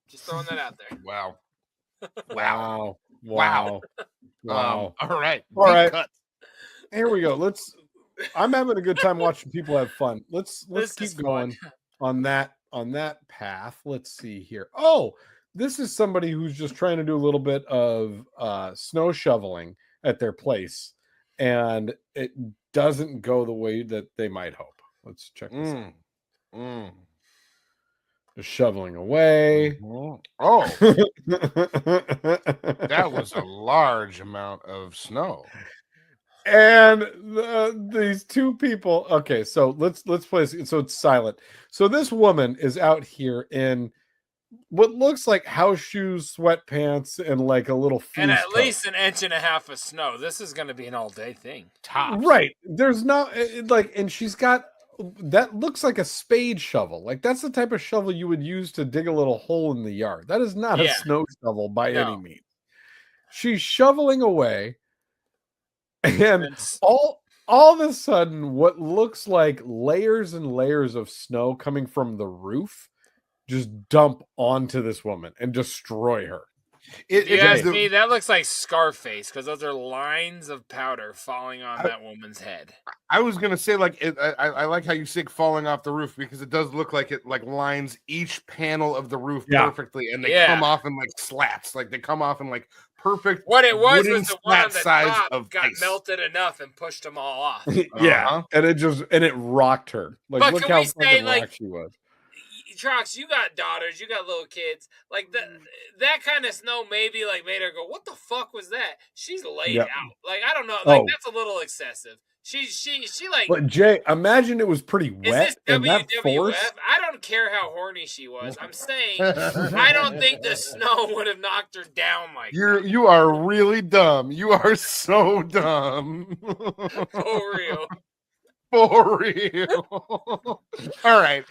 Just throwing that out there. Wow. All right. Cut. Here we go. I'm having a good time watching people have fun. Let's keep going on that path. Let's see here. Oh, this is somebody who's just trying to do a little bit of snow shoveling at their place, and it doesn't go the way that they might hope. Let's check this out. Just shoveling away. Oh, that was a large amount of snow. And these 2 people. Okay, so let's play. So it's silent. So this woman is out here in what looks like house shoes, sweatpants, and like a little fleece and at coat. least 1.5 inches of snow. This is going to be an all-day thing. Tops. Right? There's no and she's got that looks like a spade shovel. Like that's the type of shovel you would use to dig a little hole in the yard. That is not a snow shovel by any means. She's shoveling away, and all of a sudden, what looks like layers and layers of snow coming from the roof just dump onto this woman and destroy her. That looks like Scarface because those are lines of powder falling on that woman's head. I was gonna say I like how you say falling off the roof because it does look like it lines each panel of the roof perfectly, and they come off in like slats, like they come off in like perfect. What it was the one on the size top of got ice. melted enough and pushed them all off. Yeah, and it rocked her. Like but look can how we say rocked she was. Trox, you got daughters, you got little kids. Like that kind of snow maybe like made her go, "What the fuck was that?" She's laid out. Like I don't know. Like that's a little excessive. She like. But Jay, imagine it was pretty wet. Is this WWF? I don't care how horny she was. I'm saying I don't think the snow would have knocked her down like you are really dumb. You are so dumb. For real. For real. All right.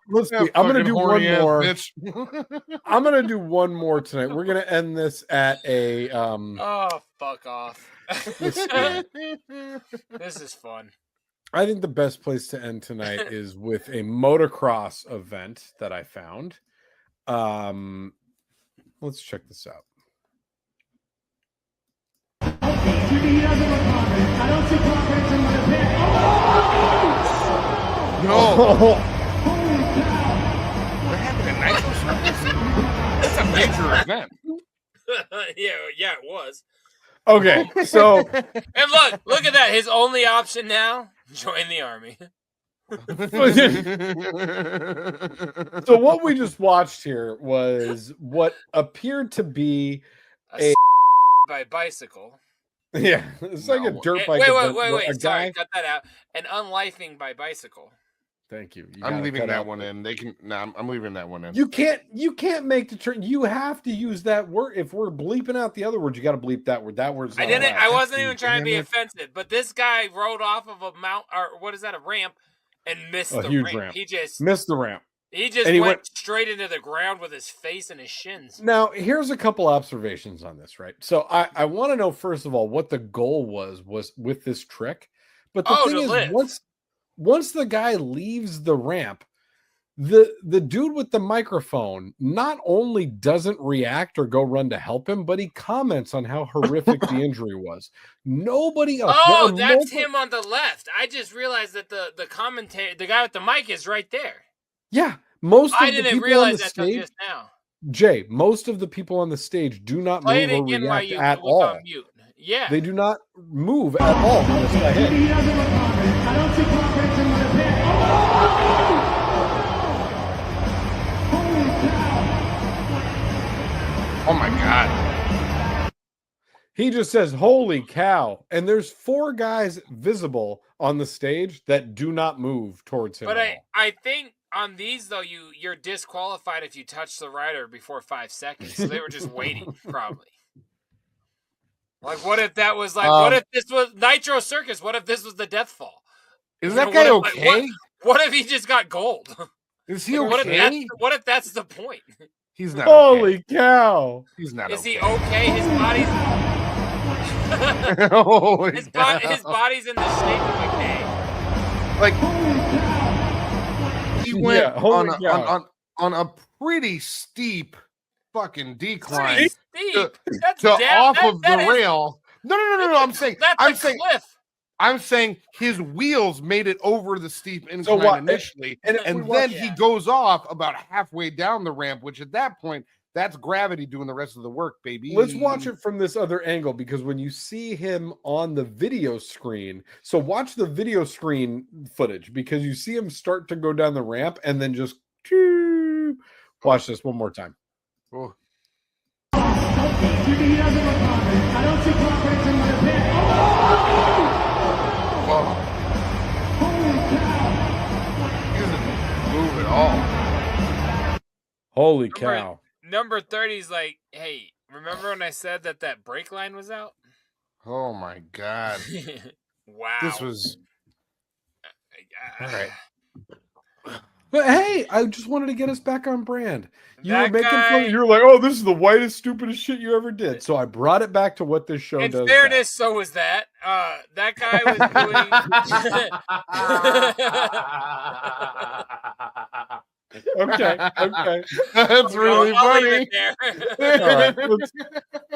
Let's see. I'm gonna do one more. I'm gonna do one more tonight. We're gonna end this at a Oh, fuck off. This is fun. I think the best place to end tonight is with a motocross event that I found. Let's check this out. No. What happened at Nitro Circus? That's a major event. yeah, it was. Okay, so And look at that. His only option now: join the army. So what we just watched here was what appeared to be a by bicycle. Yeah, it's like a dirt bike. Wait. Sorry, cut that out. An unlifing by bicycle. Thank you. I'm leaving that one in. They can. No, I'm leaving that one in. You can't make the turn. You have to use that word. If we're bleeping out the other words, you got to bleep that word. That word's not allowed. I wasn't even trying to be offensive, but this guy rode off of a mount, or what is that, a ramp, and missed the huge ramp. He just missed the ramp. He just went straight into the ground with his face and his shins. Now, here's a couple observations on this, right? So I want to know, first of all, what the goal was with this trick. But the thing is, once the guy leaves the ramp, the dude with the microphone not only doesn't react or go run to help him, but he comments on how horrific the injury was. Nobody else. Oh, that's him on the left. I just realized that the commentator, the guy with the mic, is right there. Yeah, most of the people realize on the that stage, just now. Jay, most of the people on the stage do not move or react at all. Yeah, they do not move at all. Oh my God. He just says, "Holy cow." And there's 4 guys visible on the stage that do not move towards him. But I think on these, though, you're disqualified if you touch the rider before 5 seconds. So they were just waiting, probably. Like, what if that was what if this was Nitro Circus? What if this was the death fall? Is that guy okay? What if he just got gold? Is he okay? What if that's the point? He's not. Holy cow! He's not. Is he okay? His body's. His body's in the shape of a K. Like he went on a pretty steep fucking decline off of the rail. No. I'm saying I'm saying his wheels made it over the steep incline initially, and then he goes off about halfway down the ramp, which at that point, that's gravity doing the rest of the work, baby. Let's watch it from this other angle, because when you see him on the video screen, so watch the video screen footage, because you see him start to go down the ramp and then just watch this one more time. Oh. He doesn't move at all. Holy cow. Number 30 is like, hey, remember when I said that brake line was out? Oh my God. Wow. This was all right. But hey, I just wanted to get us back on brand. You were making fun. You were like, "Oh, this is the whitest, stupidest shit you ever did." So I brought it back to what this show does. In fairness, so was that. That guy was doing. Okay. That's really funny. All right,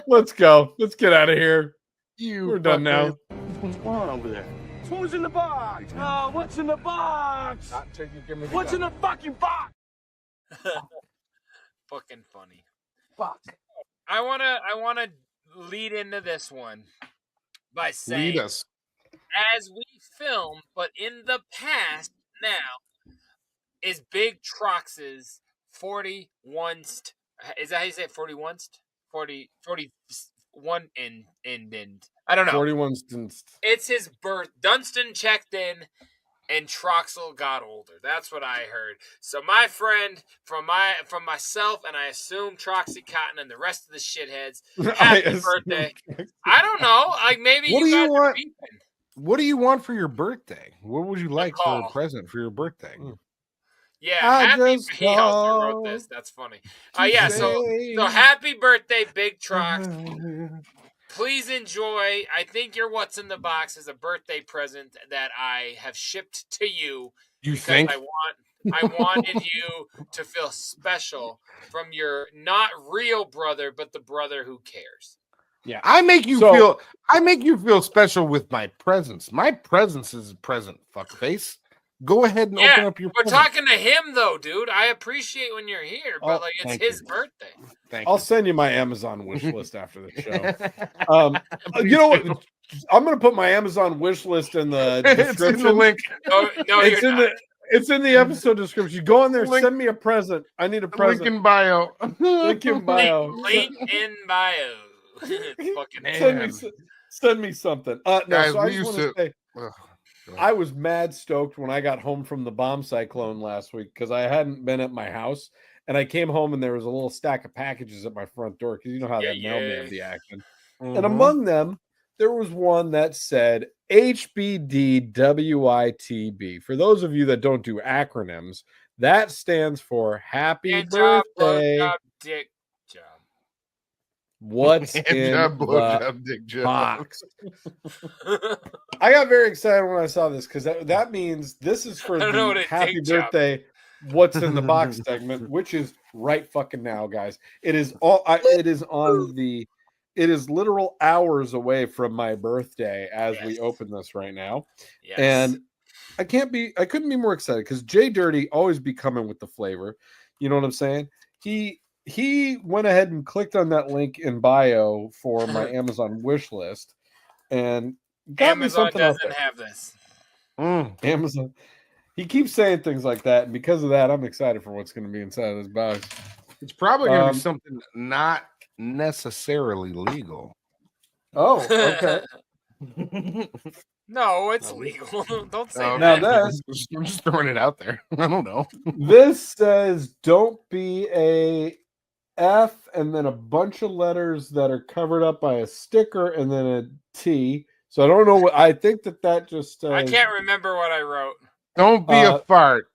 let's go. Let's get out of here. We're done now. What's going on over there? Who's in the box? Oh, what's in the box? What's in the fucking box? Fucking funny. Fuck. I wanna lead into this one by saying, as we film, but in the past now, is Big Trox's 41st. Is that how you say it? 41st? 41 and I don't know. 41. It's his birth. Dunstan checked in, and Troxel got older. That's what I heard. So my friend, from myself, and I assume Troxy Cotton and the rest of the shitheads, happy birthday. I don't know. Like, maybe what do you want? What do you want for your birthday? What would you like for a present for your birthday? Yeah, he also wrote this. That's funny. Yeah, so happy birthday, Big Trox. Please enjoy. I think your What's in the Box is a birthday present that I have shipped to you. You think? I wanted you to feel special from your not real brother, but the brother who cares. Yeah. I make you feel special with my presence. My presence is a present, fuckface. Go ahead and open up your. We're talking to him though, dude. I appreciate when you're here, but like it's his birthday. I'll send you my Amazon wish list after the show. You know what? I'm going to put my Amazon wish list in the description. It's in the link. No, it's in the episode description. Go in there, send me a present. I need a present. Link in bio. Link in bio. Link in bio. Fucking send me something. No, Guys, so I we just used want to. say, I was mad stoked when I got home from the bomb cyclone last week because I hadn't been at my house, and I came home and there was a little stack of packages at my front door because you know how that mailman be acting. And among them, there was one that said HBDWITB. For those of you that don't do acronyms, that stands for Happy Birthday. Job, dick job. What's in the box? I got very excited when I saw this because that means this is for the Happy Birthday What's in the Box segment, which is right fucking now, guys. It is it is literal hours away from my birthday as we open this right now. Yes. And I couldn't be more excited because JDirty always be coming with the flavor. You know what I'm saying? He went ahead and clicked on that link in bio for my Amazon wish list and got Amazon me something doesn't have this. Amazon. He keeps saying things like that, and because of that, I'm excited for what's going to be inside of this box. It's probably going to be something not necessarily legal. Oh, okay. No, it's legal. Don't say that. Now I'm just throwing it out there. I don't know. This says don't be a F and then a bunch of letters that are covered up by a sticker and then a T. So I don't know what I think that just says. I can't remember what I wrote. Don't be a fart.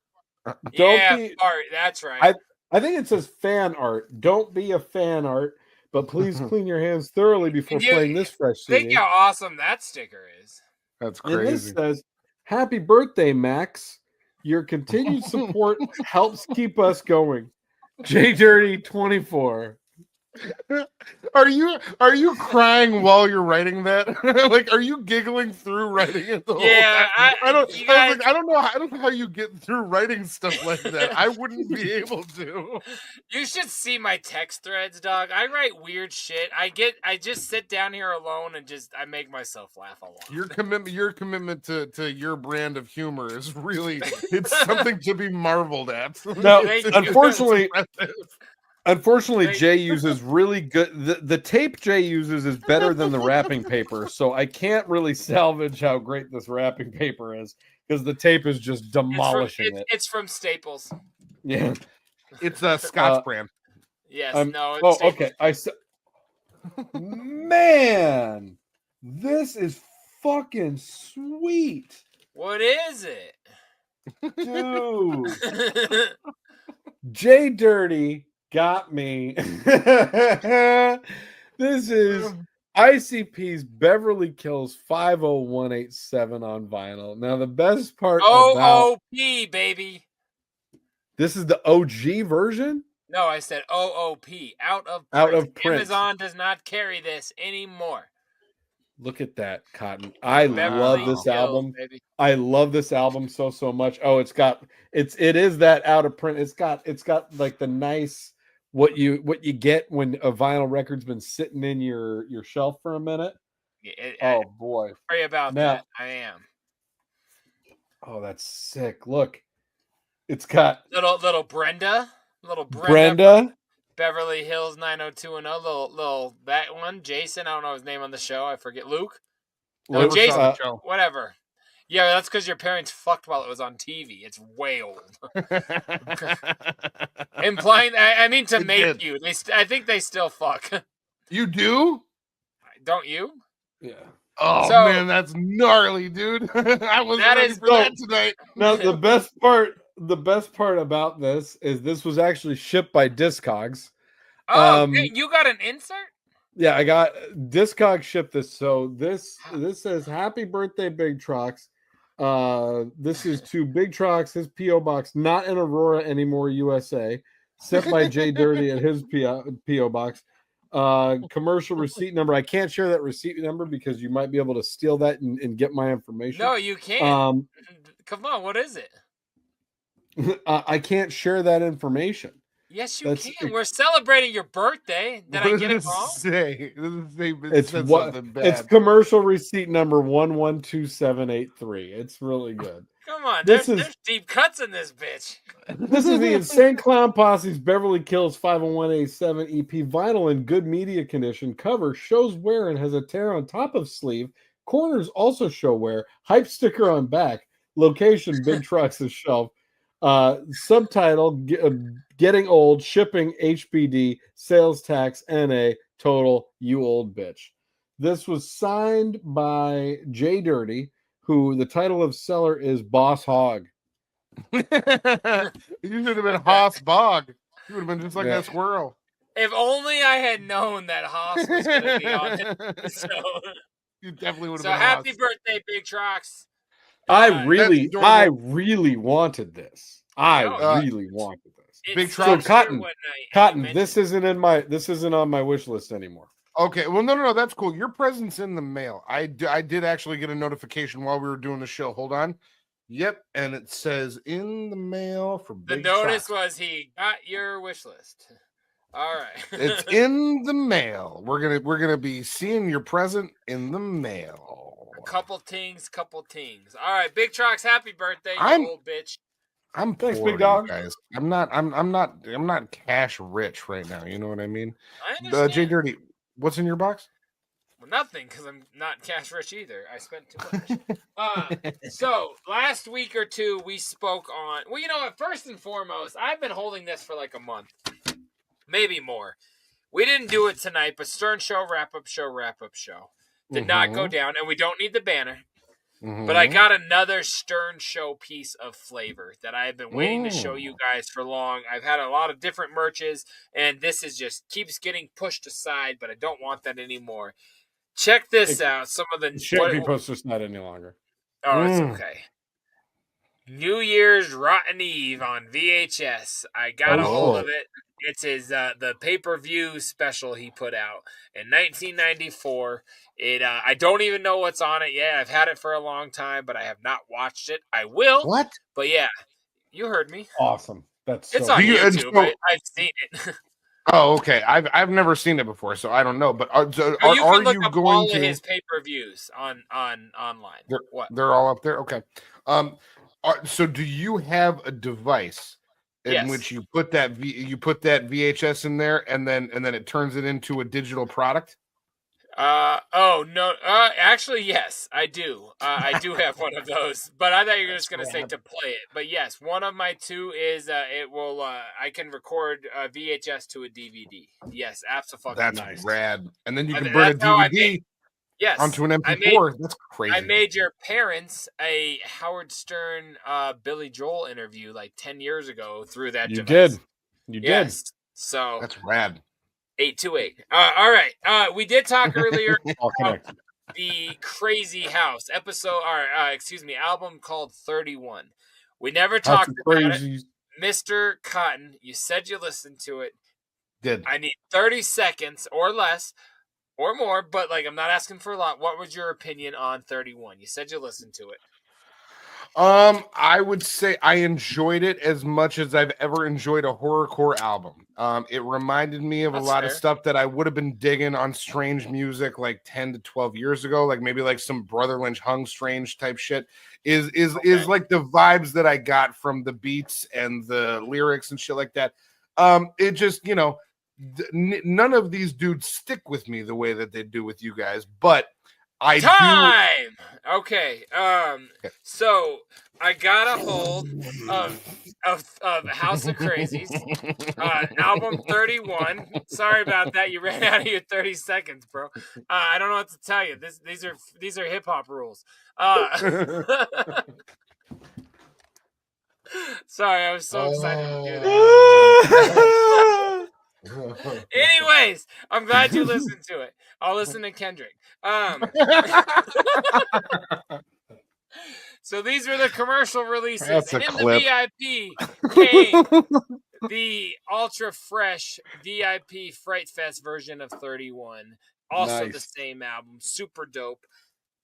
Don't be fart. That's right. I think it says fan art. Don't be a fan art, but please clean your hands thoroughly before playing this fresh CD. Think how awesome that sticker is. That's And crazy. this says, "Happy birthday, Max. Your continued support helps keep us going." JDirty 24. Are you crying while you're writing that? Like, are you giggling through writing it? I don't know how you get through writing stuff like that. I wouldn't be able to. You should see my text threads, dog. I write weird shit. I just sit down here alone and I make myself laugh a lot. Your commitment to your brand of humor is really it's something to be marveled at. No, Unfortunately, Jay uses really good. The tape Jay uses is better than the wrapping paper, so I can't really salvage how great this wrapping paper is because the tape is just demolishing it. It's from Staples. Yeah, it's a Scotch brand. Yes, no. It's okay. Man, this is fucking sweet. What is it, dude? JDirty got me. This is ICP's Beverly Kills 50187 on vinyl. Now the best part OOP, baby. This is the OG version? No, I said OOP. Out of print. Amazon does not carry this anymore. Look at that, Cotton. I love this album. Baby. I love this album so much. Oh, it is that out of print. It's got like the nice what you get when a vinyl record's been sitting in your shelf for a minute. Oh boy. Sorry about that. I am. Oh, that's sick. Look. It's got little Brenda. Beverly Hills 90210, little that one. Jason, I don't know his name on the show. I forget. Luke. No, Jason. Whatever. Yeah, that's because your parents fucked while it was on TV. It's way old. Implying, I mean to make you. I think they still fuck. You do? Don't you? Yeah. Oh man, that's gnarly, dude. I was ready for that tonight. Now the best part about this is this was actually shipped by Discogs. Oh, you got an insert? Yeah, I got Discogs shipped this. So this says "Happy Birthday, Big Trox." This is to Big Trox, his PO box, not in Aurora anymore, USA. Sent by JDirty at his PO box. Commercial receipt number. I can't share that receipt number because you might be able to steal that and get my information. No, you can't. Come on, what is it? I can't share that information. Yes, you can. We're celebrating your birthday. Did I get it wrong? Say? It doesn't say It's commercial receipt number 112783. It's really good. Come on, This there's deep cuts in this bitch. This is the Insane Clown Posse's Beverly Kills 501A7 EP vinyl in good media condition. Cover shows wear and has a tear on top of sleeve. Corners also show wear. Hype sticker on back. Location Big Trox's shelf. Subtitle Getting Old, Shipping HBD, Sales Tax NA, Total You Old Bitch. This was signed by JDirty, who the title of seller is Boss Hog. You should have been Hoss Bog. You would have been just like that squirrel. If only I had known that Hoss was going to be on it. So, you definitely would have so been happy Hoss. birthday, Big Trox. I really wanted this. I really wanted this. Big Trox. So Cotton. This isn't on my wish list anymore. Okay, well, no, that's cool. Your present's in the mail. I did actually get a notification while we were doing the show. Hold on. Yep, and it says in the mail for Big The notice Trox. was he got your wish list. All right. It's in the mail. We're gonna be seeing your present in the mail. Couple tings. All right, Big Trox, happy birthday, you old bitch. I'm Thanks, poor, big dog. you guys. I'm not cash rich right now. You know what I mean? I understand. JDirty, what's in your box? Well, nothing, because I'm not cash rich either. I spent too much. So last week or two, we spoke on. Well, you know what? First and foremost, I've been holding this for like a month, maybe more. We didn't do it tonight, but Stern Show wrap up show did not go down, and we don't need the banner. But I got another Stern Show piece of flavor that I have been waiting to show you guys for long. I've had a lot of different merches, and this is just keeps getting pushed aside, but I don't want that anymore. Check this out. Some of the It shouldn't be posted aside any longer. Oh, it's okay. New Year's Rotten Eve on VHS. I got a hold of it. It's his the pay-per-view special he put out in 1994. I don't even know what's on it yet. I've had it for a long time, but I have not watched it. I will. What? But yeah, you heard me. Awesome. It's on YouTube. I've seen it. Oh, okay. I've never seen it before, so I don't know. But are you can look you up going all to of his pay-per-views on online? They're all up there. Okay. So do you have a device in which you put that VHS in there, and then it turns it into a digital product? Oh no. Actually, yes, I do. I do have one of those, but I thought you were just gonna say to play it. But yes, one of my two is it will. I can record VHS to a DVD. Yes, absolutely. That's nice. Rad. And then you can burn a DVD onto an MP4. That's crazy. I made your parents a Howard Stern, Billy Joel interview like 10 years ago through that. You device. did. You did. So that's rad. 828. All right. We did talk earlier about the Crazy House episode, album called 31. We never talked about it. Mr. Cotton, you said you listened to it. Did. I need 30 seconds or less or more, but like I'm not asking for a lot. What was your opinion on 31? You said you listened to it. I would say I enjoyed it as much as I've ever enjoyed a horrorcore album. It reminded me of a lot of stuff that I would have been digging on Strange Music like 10 to 12 years ago, like maybe like some Brother Lynch Hung Strange type shit. Is like the vibes that I got from the beats and the lyrics and shit like that. It just, none of these dudes stick with me the way that they do with you guys, but Time. Okay. So I got a hold of House of Crazies, album 31. Sorry about that. You ran out of your 30 seconds, bro. I don't know what to tell you. These are hip hop rules. Sorry, I was so excited to do that. Anyways, I'm glad you listened to it. I'll listen to Kendrick. So these were the commercial releases. That's and a in clip. the VIP came the ultra fresh VIP Fright Fest version of 31. Also the same album. Super dope.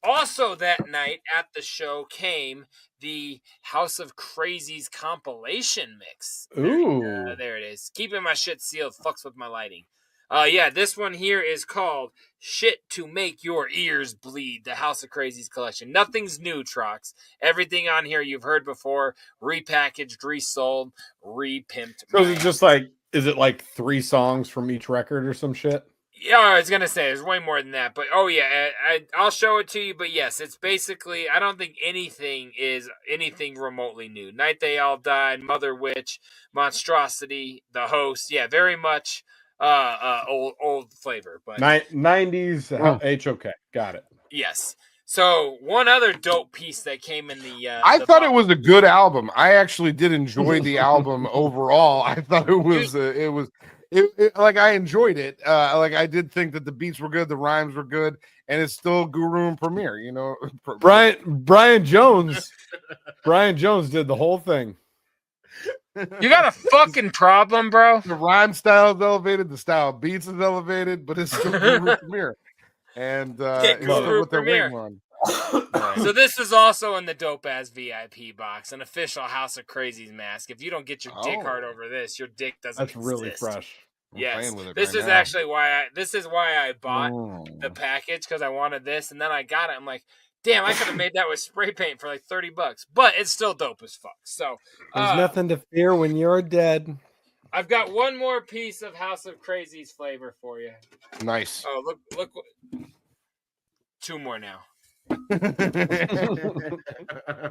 Also that night at the show came the House of Crazies compilation mix. Ooh. There it is. Keeping my shit sealed fucks with my lighting. Yeah, this one here is called Shit to Make Your Ears Bleed, the House of Crazies collection. Nothing's new, Trox. Everything on here you've heard before, repackaged, resold, repimped. So is it like 3 songs from each record or some shit? Yeah, I was gonna say there's way more than that, but I'll show it to you. But yes, it's basically, I don't think anything is anything remotely new. Night They All Died, Mother Witch, Monstrosity, The Host. Yeah, very much old flavor, but 90s HOK. Got it. Yes. So one other dope piece that came in the I thought it was a good album. I actually did enjoy the album overall. I thought like I enjoyed it. Like I did think that the beats were good, the rhymes were good, and it's still Guru and Premier, you know. Brian Jones. Brian Jones did the whole thing. You got a fucking problem, bro. The rhyme style is elevated, the style of beats is elevated, but it's still Guru Premier. And it's still what they're waiting on. So this is also in the dope ass VIP box, an official House of Crazies mask. If you don't get your dick hard over this, your dick doesn't That's exist. Really fresh. Yes, this is actually why I bought the package, because I wanted this, and then I got it. I'm like, damn, I could have made that with spray paint for like $30, but it's still dope as fuck. So there's nothing to fear when you're dead. I've got one more piece of House of Crazies flavor for you. Nice. Oh, look. 2 more now. I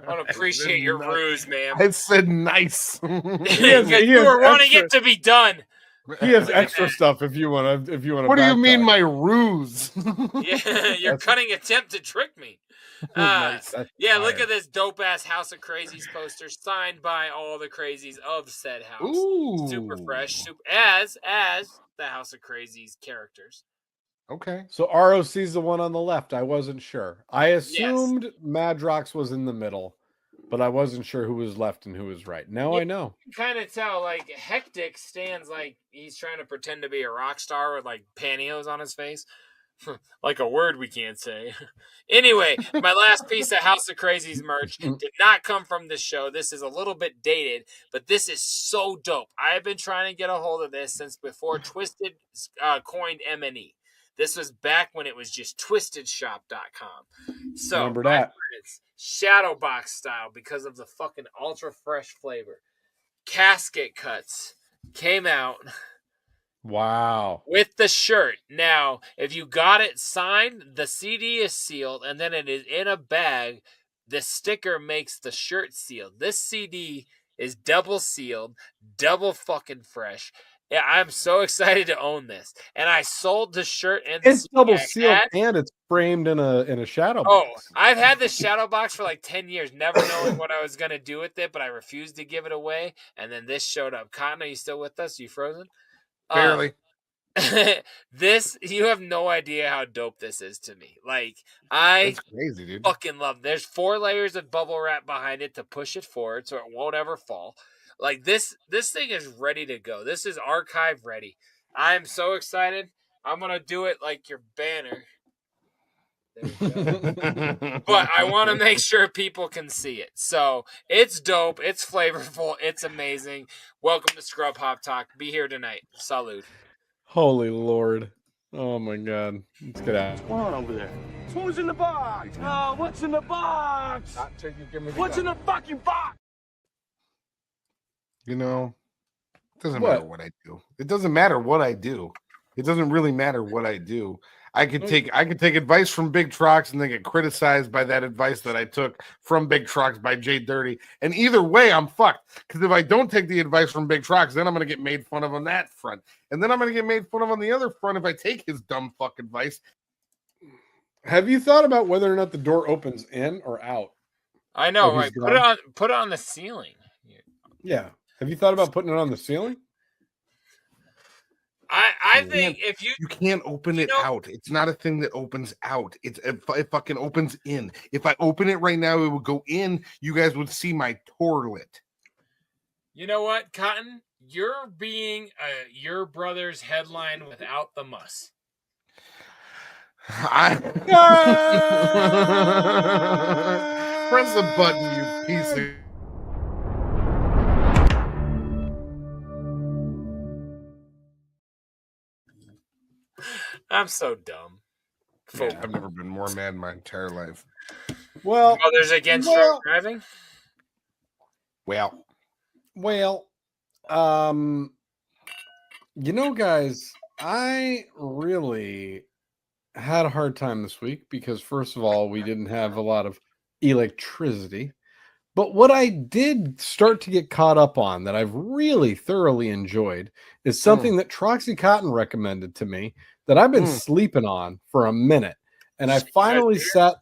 don't appreciate your ruse, man. I said nice. You were wanting it to be done. He has extra stuff if you want to. What do you mean, my ruse? Yeah, your cunning attempt to trick me. Nice. Yeah, look at this dope ass House of Crazies poster signed by all the crazies of said house. Ooh. Super fresh, as the House of Crazies characters. Okay. So ROC's the one on the left. I wasn't sure. I assumed Madrox was in the middle, but I wasn't sure who was left and who was right. Now I know. You can kind of tell, like, Hectic stands like he's trying to pretend to be a rock star with, like, pantyhose on his face. Like a word we can't say. Anyway, my last piece of House of Crazies merch did not come from this show. This is a little bit dated, but this is so dope. I have been trying to get a hold of this since before Twisted coined M&E. This was back when it was just twistedshop.com. So remember that. It's shadow box style because of the fucking ultra fresh flavor. Casket cuts came out. Wow. With the shirt. Now, if you got it signed, the CD is sealed, and then it is in a bag. The sticker makes the shirt sealed. This CD is double sealed, double fucking fresh. Yeah, I'm so excited to own this. And I sold the shirt and the it's double sealed and it's framed in a shadow box. Oh, I've had this shadow box for like 10 years, never knowing what I was going to do with it, but I refused to give it away. And then this showed up. Cotton, are you still with us? Are you frozen? Barely. This, you have no idea how dope this is to me. Like, That's crazy, dude. Fucking love. There's 4 layers of bubble wrap behind it to push it forward so it won't ever fall. Like, this thing is ready to go. This is archive ready. I'm so excited. I'm gonna do it like your banner. There we go. But I want to make sure people can see it. So it's dope. It's flavorful. It's amazing. Welcome to Scrub Hop Talk. Be here tonight. Salud. Holy Lord. Oh my God. Let's get out. What's going on over there? Who's in the box? Oh, what's in the box? What's in the fucking box? You know, it doesn't matter what I do. It doesn't matter what I do. It doesn't really matter what I do. I could take advice from Big Trox and then get criticized by that advice that I took from Big Trox by JDirty. And either way, I'm fucked. Because if I don't take the advice from Big Trox, then I'm going to get made fun of on that front. And then I'm going to get made fun of on the other front if I take his dumb fuck advice. Have you thought about whether or not the door opens in or out? I know, right? Put it on the ceiling. Yeah. Have you thought about putting it on the ceiling? I think if you can't open it out. It's not a thing that opens out. It fucking opens in. If I open it right now, it would go in. You guys would see my toilet. You know what, Cotton? You're being your brother's headline without the muss. Press the button, you piece of. I'm so dumb. Man, I've never been more mad in my entire life. Well, there's against drunk driving. Well, guys, I really had a hard time this week because, first of all, we didn't have a lot of electricity. But what I did start to get caught up on that I've really thoroughly enjoyed is something that Troxy Cotton recommended to me that I've been sleeping on for a minute. And I finally sat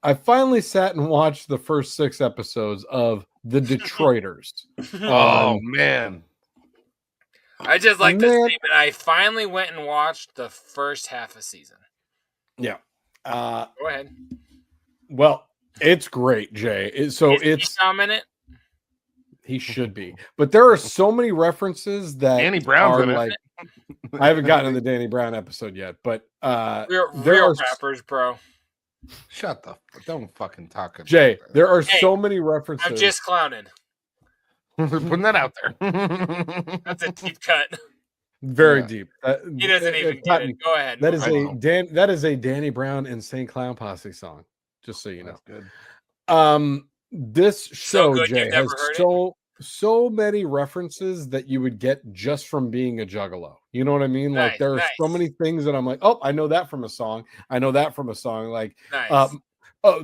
and watched the first 6 episodes of The Detroiters. Oh, man. I just like to say that I finally went and watched the first half of season. Yeah. Go ahead. Well, it's great, Jay. Is he dominant? He should be. But there are so many references that Danny Brown's in like, I haven't gotten to the Danny Brown episode yet, but real rappers, bro. Shut the don't fucking talk. Jay, there are so many references. I'm just clowning. Putting that out there. That's a deep cut. Very deep. He doesn't even get it. Go ahead. That is a Danny Brown Insane Clown Posse song. Just so you know. Good. This show, good, Jay, has so many references that you would get just from being a juggalo. You know what I mean? Like there are so many things that I'm like, oh, I know that from a song. I know that from a song. Like,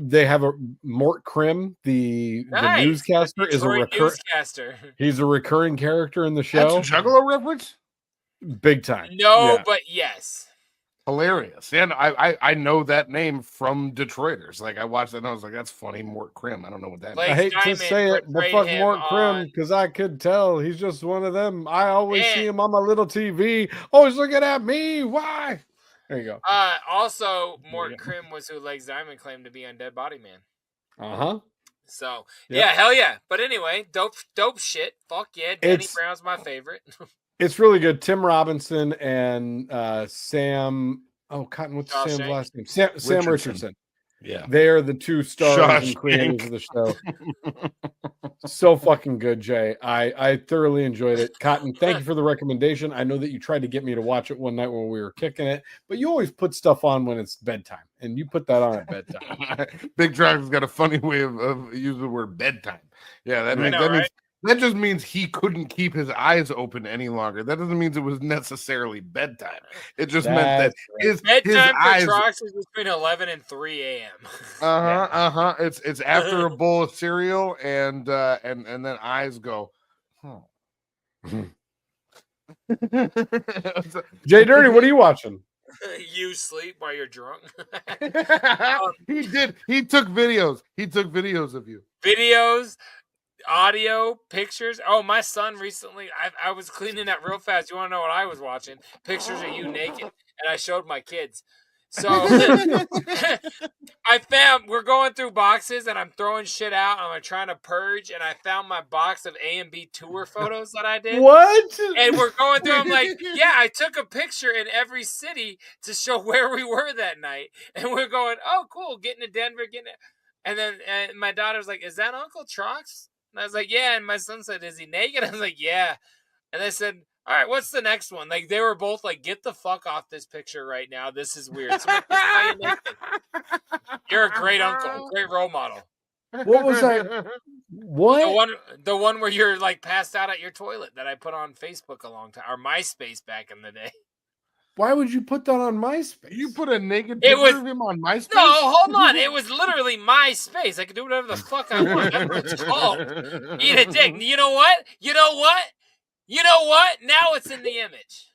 they have a Mort Krim, the newscaster, is a newscaster. He's a recurring character in the show. That's a juggalo reference? Big time. No, but yes. Hilarious. And I know that name from Detroiters. Like I watched it and I was like, that's funny. Mort Krim. I don't know what that means. I hate to say it, but fuck Mort Krim, because I could tell he's just one of them. I always see him on my little TV. Always looking at me. Why? There you go. Also, Mort Krim was who Legs Diamond claimed to be on Dead Body Man. Uh-huh. So, yeah, hell yeah. But anyway, dope shit. Fuck yeah. Danny Brown's my favorite. It's really good. Tim Robinson and Sam. Oh, Cotton. What's Sam's last name? Sam Richardson. Yeah, they are the 2 stars and creators of the show. So fucking good, Jay. I thoroughly enjoyed it. Cotton, thank you for the recommendation. I know that you tried to get me to watch it one night when we were kicking it, but you always put stuff on when it's bedtime, and you put that on at bedtime. Big Trox has got a funny way of using the word bedtime. Yeah, that means that just means he couldn't keep his eyes open any longer. That doesn't mean it was necessarily bedtime. It just meant that his eyes. Trox is between 11 and 3 a.m. It's after a bowl of cereal, and then eyes go. JDirty, what are you watching? You sleep while you're drunk. He did. He took videos. He took videos of you. Videos. Audio, pictures. Oh, my son recently, I was cleaning that real fast. You want to know what I was watching? Pictures of you naked. And I showed my kids. So we're going through boxes and I'm throwing shit out. I'm trying to purge. And I found my box of A&B tour photos that I did. What? And we're going through. I'm like, yeah, I took a picture in every city to show where we were that night. And we're going, oh, cool. Getting to Denver, And then my daughter's like, is that Uncle Trox? And I was like, yeah. And my son said, is he naked? I was like, yeah. And they said, all right, what's the next one? Like, they were both like, get the fuck off this picture right now. This is weird. So you're a great uncle, great role model. What was that? What? The one where you're like passed out at your toilet that I put on Facebook a long time, or MySpace back in the day. Why would you put that on MySpace? You put a naked picture of him on MySpace? No, hold on. It was literally MySpace. I could do whatever the fuck I want. That's what it's called. Eat a dick. You know what? Now it's in the image.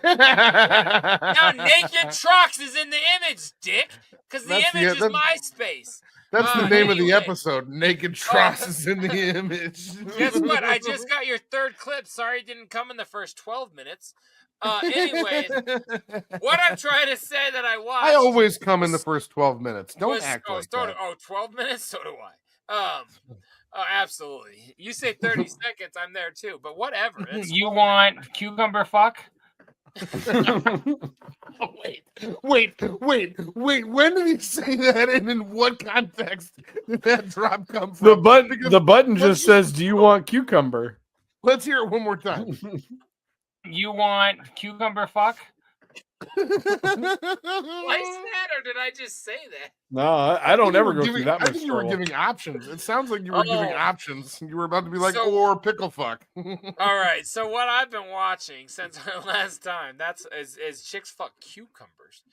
Now Naked Trox is in the image, dick. Because the image is MySpace. That's the name of the episode. Naked Trox is in the image. Guess what? I just got your 3rd clip. Sorry it didn't come in the first 12 minutes. Anyways, what I'm trying to say that I watched. I always come in the first 12 minutes. Don't act like that. 12 minutes? So do I. Absolutely. You say 30 seconds, I'm there too. But whatever. You want cucumber fuck? Wait. When did he say that, and in what context did that drop come from? The button just says, "Do you want cucumber?" Let's hear it one more time. You want cucumber fuck? Why is that, or did I just say that? No, I don't ever go through that much. I think you were giving options. It sounds like you were giving options. You were about to be like, So- or pickle fuck. All right, so what I've been watching since our last time is chicks fuck cucumbers.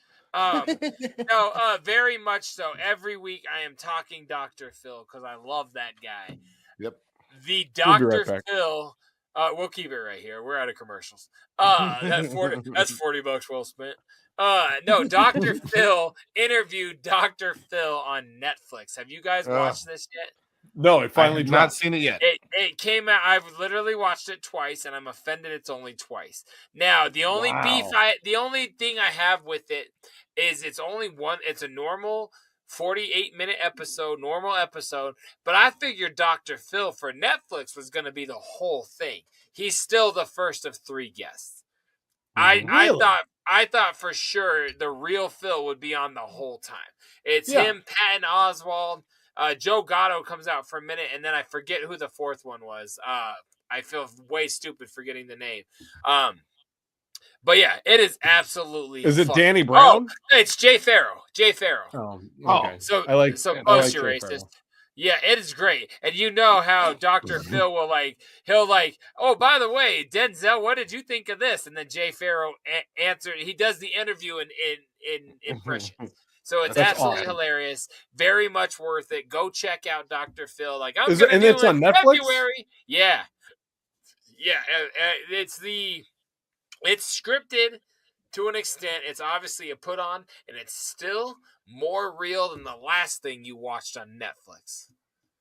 Very much so. Every week I am talking Dr. Phil because I love that guy. Yep. The We'll be Dr. right back. Phil. We'll keep it right here. We're out of commercials. That's $40 well spent. No, Dr. Phil interviewed Dr. Phil on Netflix. Have you guys watched this yet? No, it finally I've dropped. not seen it yet. It came out. I've literally watched it twice, and I'm offended it's only twice. Now, the only the only thing I have with it is it's only one. It's a normal 48-minute episode, normal episode. But I figured Dr. Phil for Netflix was going to be the whole thing. He's still the first of 3 guests. Really? I thought for sure the real Phil would be on the whole time. It's him, Patton Oswalt. Joe Gatto comes out for a minute, and then I forget who the 4th one was. I feel way stupid forgetting the name. But yeah, it is absolutely. Is it fun. Danny Brown? Oh, it's Jay Farrow. Jay Farrow. Oh, okay. So I like so Jay close, you Farrow. racist. Yeah, it is great. And you know how Dr. Phil will he'll oh, by the way, Denzel, what did you think of this? And then Jay Farrow answered. He does the interview in impressions. So it's That's absolutely awesome. hilarious. Very much worth it. Go check out Dr. Phil. Is it, and it's on Netflix? February. Yeah. Yeah. It's scripted to an extent. It's obviously a put on, and it's still more real than the last thing you watched on Netflix.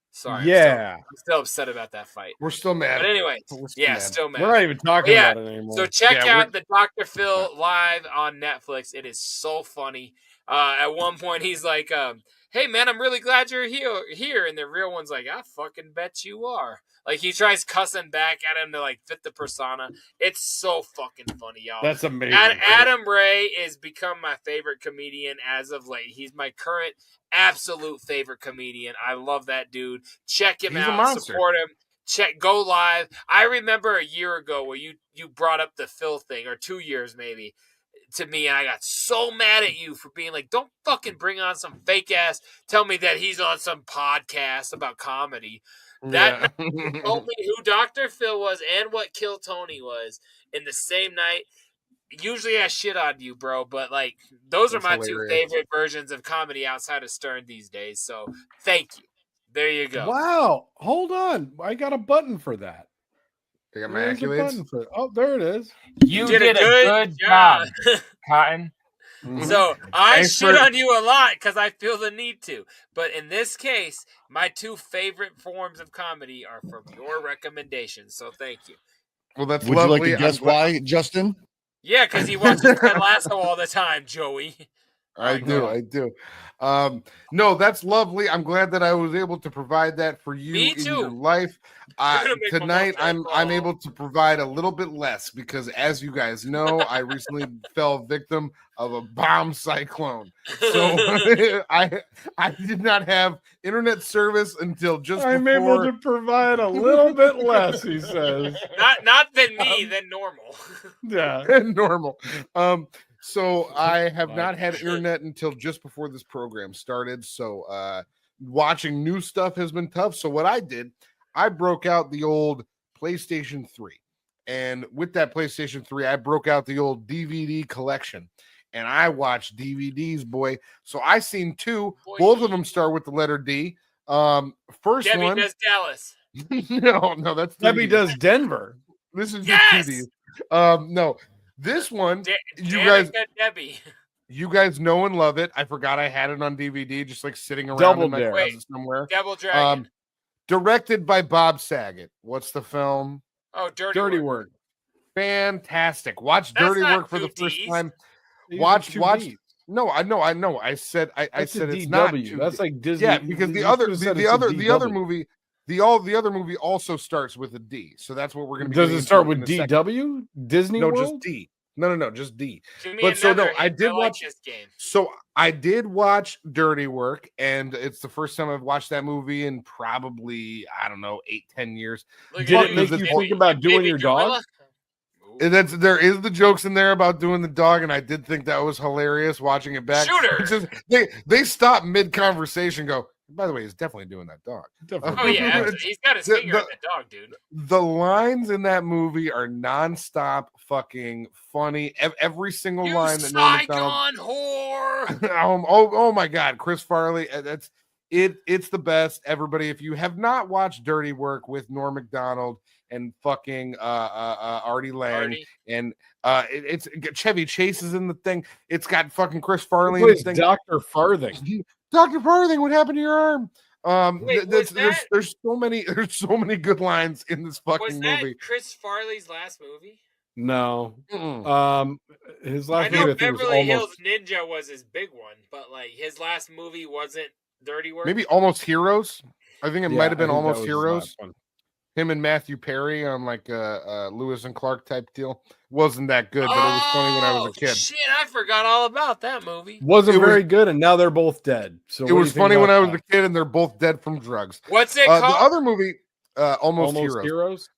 Sorry. Yeah. I'm still upset about that fight. We're still mad. But anyway, still mad. still mad. We're not even talking about it anymore. So check out the Dr. Phil live on Netflix. It is so funny. At one point, he's like, hey, man, I'm really glad you're here. And the real one's like, I fucking bet you are. Like, he tries cussing back at him to, fit the persona. It's so fucking funny, y'all. That's amazing. Adam Ray has become my favorite comedian as of late. He's my current absolute favorite comedian. I love that dude. Check him out. Support him. Go live. I remember a year ago where you brought up the Phil thing, or 2 years maybe, to me, and I got so mad at you for being like, don't fucking bring on some fake ass, tell me that he's on some podcast about comedy. That told me who Dr. Phil was and what Kill Tony was in the same night. Usually I shit on you, bro, but those are my two favorite versions of comedy outside of Stern these days. So thank you. There you go. Wow. Hold on. I got a button for that. I got my accolades. Oh, there it is. You did a good job, Cotton. So I shit on you a lot because I feel the need to. But in this case, my 2 favorite forms of comedy are from your recommendations. So thank you. Well, that's Would lovely. you like to guess why, Justin? Yeah, because he watches Ted Lasso all the time, Joey. I do. No, that's lovely. I'm glad that I was able to provide that for you in your life. Tonight, I'm able to provide a little bit less because, as you guys know, I recently fell victim of a bomb cyclone. So I did not have internet service until just I'm before. able to provide a little bit less, he says. Not than me, than normal. Yeah. Normal. So I have not had internet until just before this program started. So watching new stuff has been tough. So what I did, I broke out the old PlayStation 3. And with that PlayStation 3, I broke out the old DVD collection. And I watched DVDs, boy. So I seen 2. Both of them start with the letter D. First Debbie one. does Dallas. No, that's Debbie does Denver. This is just 2D. No. This one, Debbie. You guys know and love it. I forgot I had it on DVD, just sitting around Double in my Dare. closet somewhere. Double Dragon. Directed by Bob Saget. What's the film? Oh, Dirty Work. Fantastic. Watch That's Dirty not Work for the first D's. time. These Watch. are 2Ds. No, I know. I said That's said a it's not. DW. That's like Disney. Yeah, because the other movie. The other movie also starts with a D, so that's what we're going to be. Does it start with in a second. DW? Disney No, World? just D. No, just D. Give me But so no, another I hint. did like watch this game. So I did watch Dirty Work, and it's the first time I've watched that movie in probably, I don't know, 8-10 years. Look Did at it you, make you think about doing baby your dog? gorilla. And there is the jokes in there about doing the dog, and I did think that was hilarious watching it back. Shooter. It's just, they stop mid conversation, go. By the way, he's definitely doing that dog. Oh yeah, he's got his finger on the dog, dude. The lines in that movie are nonstop fucking funny. Every single line that Norm Macdonald. Whore. oh my God, Chris Farley. That's it. It's the best. Everybody, if you have not watched Dirty Work with Norm Macdonald and fucking Artie Lang and it's Chevy Chase is in the thing. It's got fucking Chris Farley in the thing. Dr. Farthing. Dr. Farthing, what happened to your arm? Wait, there's so many good lines in this fucking movie. Chris Farley's last movie? No. His last I know movie, Beverly Hills Ninja was his big one, but like his last movie wasn't Dirty Work. Maybe Almost Heroes. I think it might have been Almost his Heroes. Him and Matthew Perry on like a Lewis and Clark type deal. Wasn't that good, but it was funny when I was a kid. Shit, I forgot all about that movie. Wasn't very good, and now they're both dead. So it was funny when I was a kid, and they're both dead from drugs. What's it called? The other movie, Almost Heroes.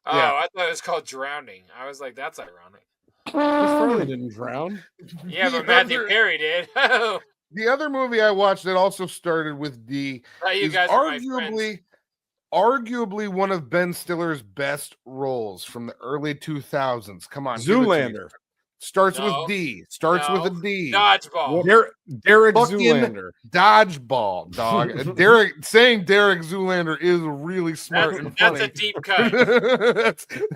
Oh, Yeah. I thought it was called Drowning. I was like, that's ironic. Chris Farley didn't drown. Yeah, but Matthew Perry did. The other movie I watched that also started with D you is guys are my friends. arguably one of Ben Stiller's best roles from the early 2000s. Come on, Zoolander. Starts with D. Starts with a D. Dodgeball. Derek Fucking Zoolander. Dodgeball, dog. Derek Zoolander is really smart and funny. That's a deep cut.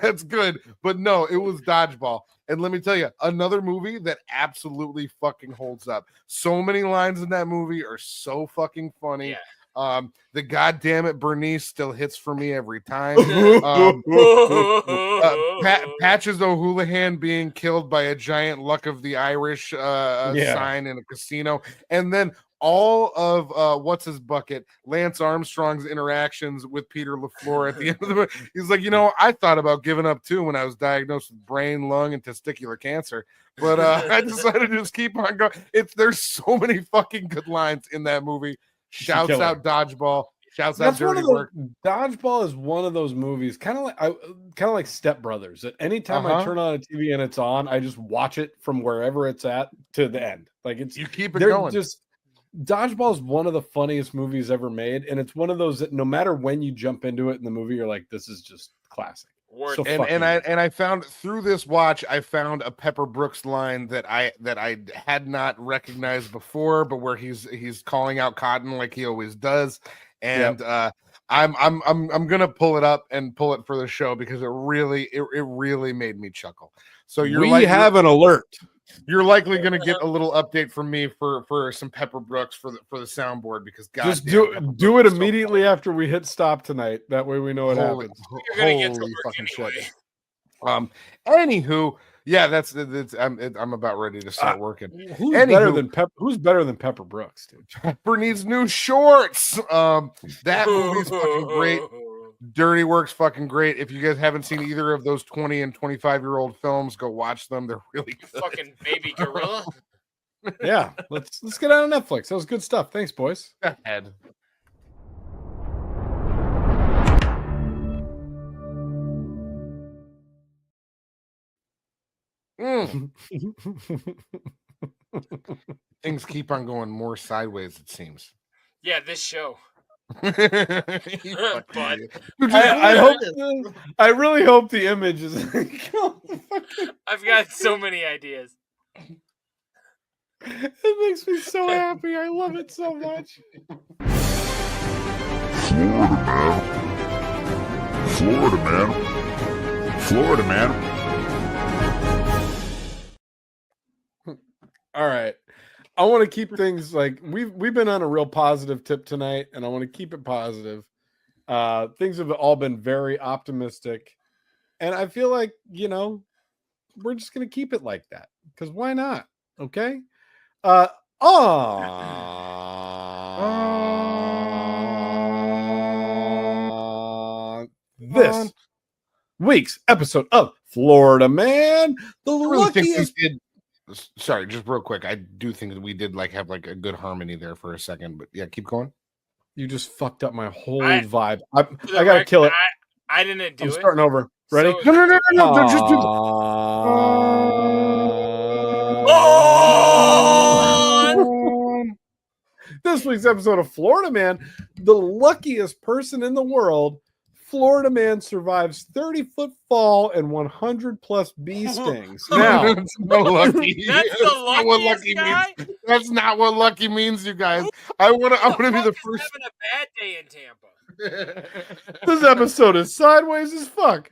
that's good. But no, it was Dodgeball. And let me tell you, another movie that absolutely fucking holds up. So many lines in that movie are so fucking funny. Yeah. The goddamn it Bernice still hits for me every time. Patches O'Houlihan being killed by a giant Luck of the Irish sign in a casino, and then all of what's his bucket, Lance Armstrong's interactions with Peter LaFleur at the end of the movie. He's like, I thought about giving up too when I was diagnosed with brain, lung, and testicular cancer, but I decided to just keep on going. There's so many fucking good lines in that movie. Shouts out Dodgeball. Shouts out Dirty Work. Dodgeball is one of those movies, kind of like Step Brothers. At any time I turn on a TV and it's on, I just watch it from wherever it's at to the end. Like you keep it going. Dodgeball is one of the funniest movies ever made, and it's one of those that no matter when you jump into it in the movie, you're like, this is just classic. So and I found through this watch, I found a Pepper Brooks line that I had not recognized before, but where he's calling out Cotton like he always does, and I'm gonna pull it up and pull it for the show because it really made me chuckle. So we have an alert. You're likely going to get a little update from me for some Pepper Brooks for the soundboard because just do it immediately after we hit stop tonight. That way we know what happens. Holy fucking shit. Anywho, yeah, that's I'm about ready to start working. Who's better than Pepper Brooks, dude? Pepper needs new shorts. That movie's fucking great. Dirty Work's fucking great. If you guys haven't seen either of those 20 and 25-year-old films, go watch them. They're really good. Fucking baby gorilla. Yeah, let's get out of Netflix. That was good stuff. Thanks, boys. Go ahead. Things keep on going more sideways, it seems. Yeah, this show. I really hope the image is. I've got so many ideas. It makes me so happy. I love it so much. Florida man. All right. I want to keep things like we've been on a real positive tip tonight, and I want to keep it positive. Things have all been very optimistic, and I feel like we're just gonna keep it like that because why not? Okay. week's episode of Florida Man. The I really think luckiest. we did. Sorry, just real quick. I do think that we did have a good harmony there for a second, but yeah, keep going. You just fucked up my whole vibe. I gotta kill it. I didn't do it. I'm starting over. Ready? So, No, just do This week's episode of Florida Man, the luckiest person in the world. Florida Man survives 30-foot fall and 100+ bee stings. Now, that's no lucky. That's the luckiest guy? Means. That's not what lucky means, you guys. I want to be the first. Having a bad day in Tampa. This episode is sideways as fuck.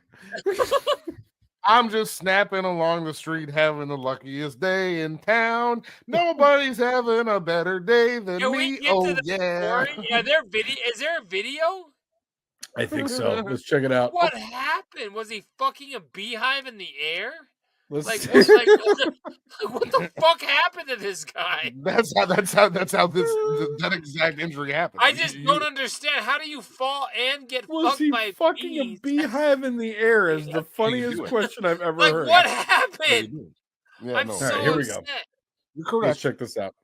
I'm just snapping along the street, having the luckiest day in town. Nobody's having a better day than me. Oh yeah. Yeah, is there a video? I think so. Let's check it out. What happened? Was he fucking a beehive in the air? Let's What see. the fuck happened to this guy? That's how that exact injury happened. I just don't understand. How do you fall and get Was fucked he by fucking bees? a beehive in the air is the funniest question I've ever heard. What happened? Yeah, I'm no. so All right, here we go. upset. You're correct. Let's check this out.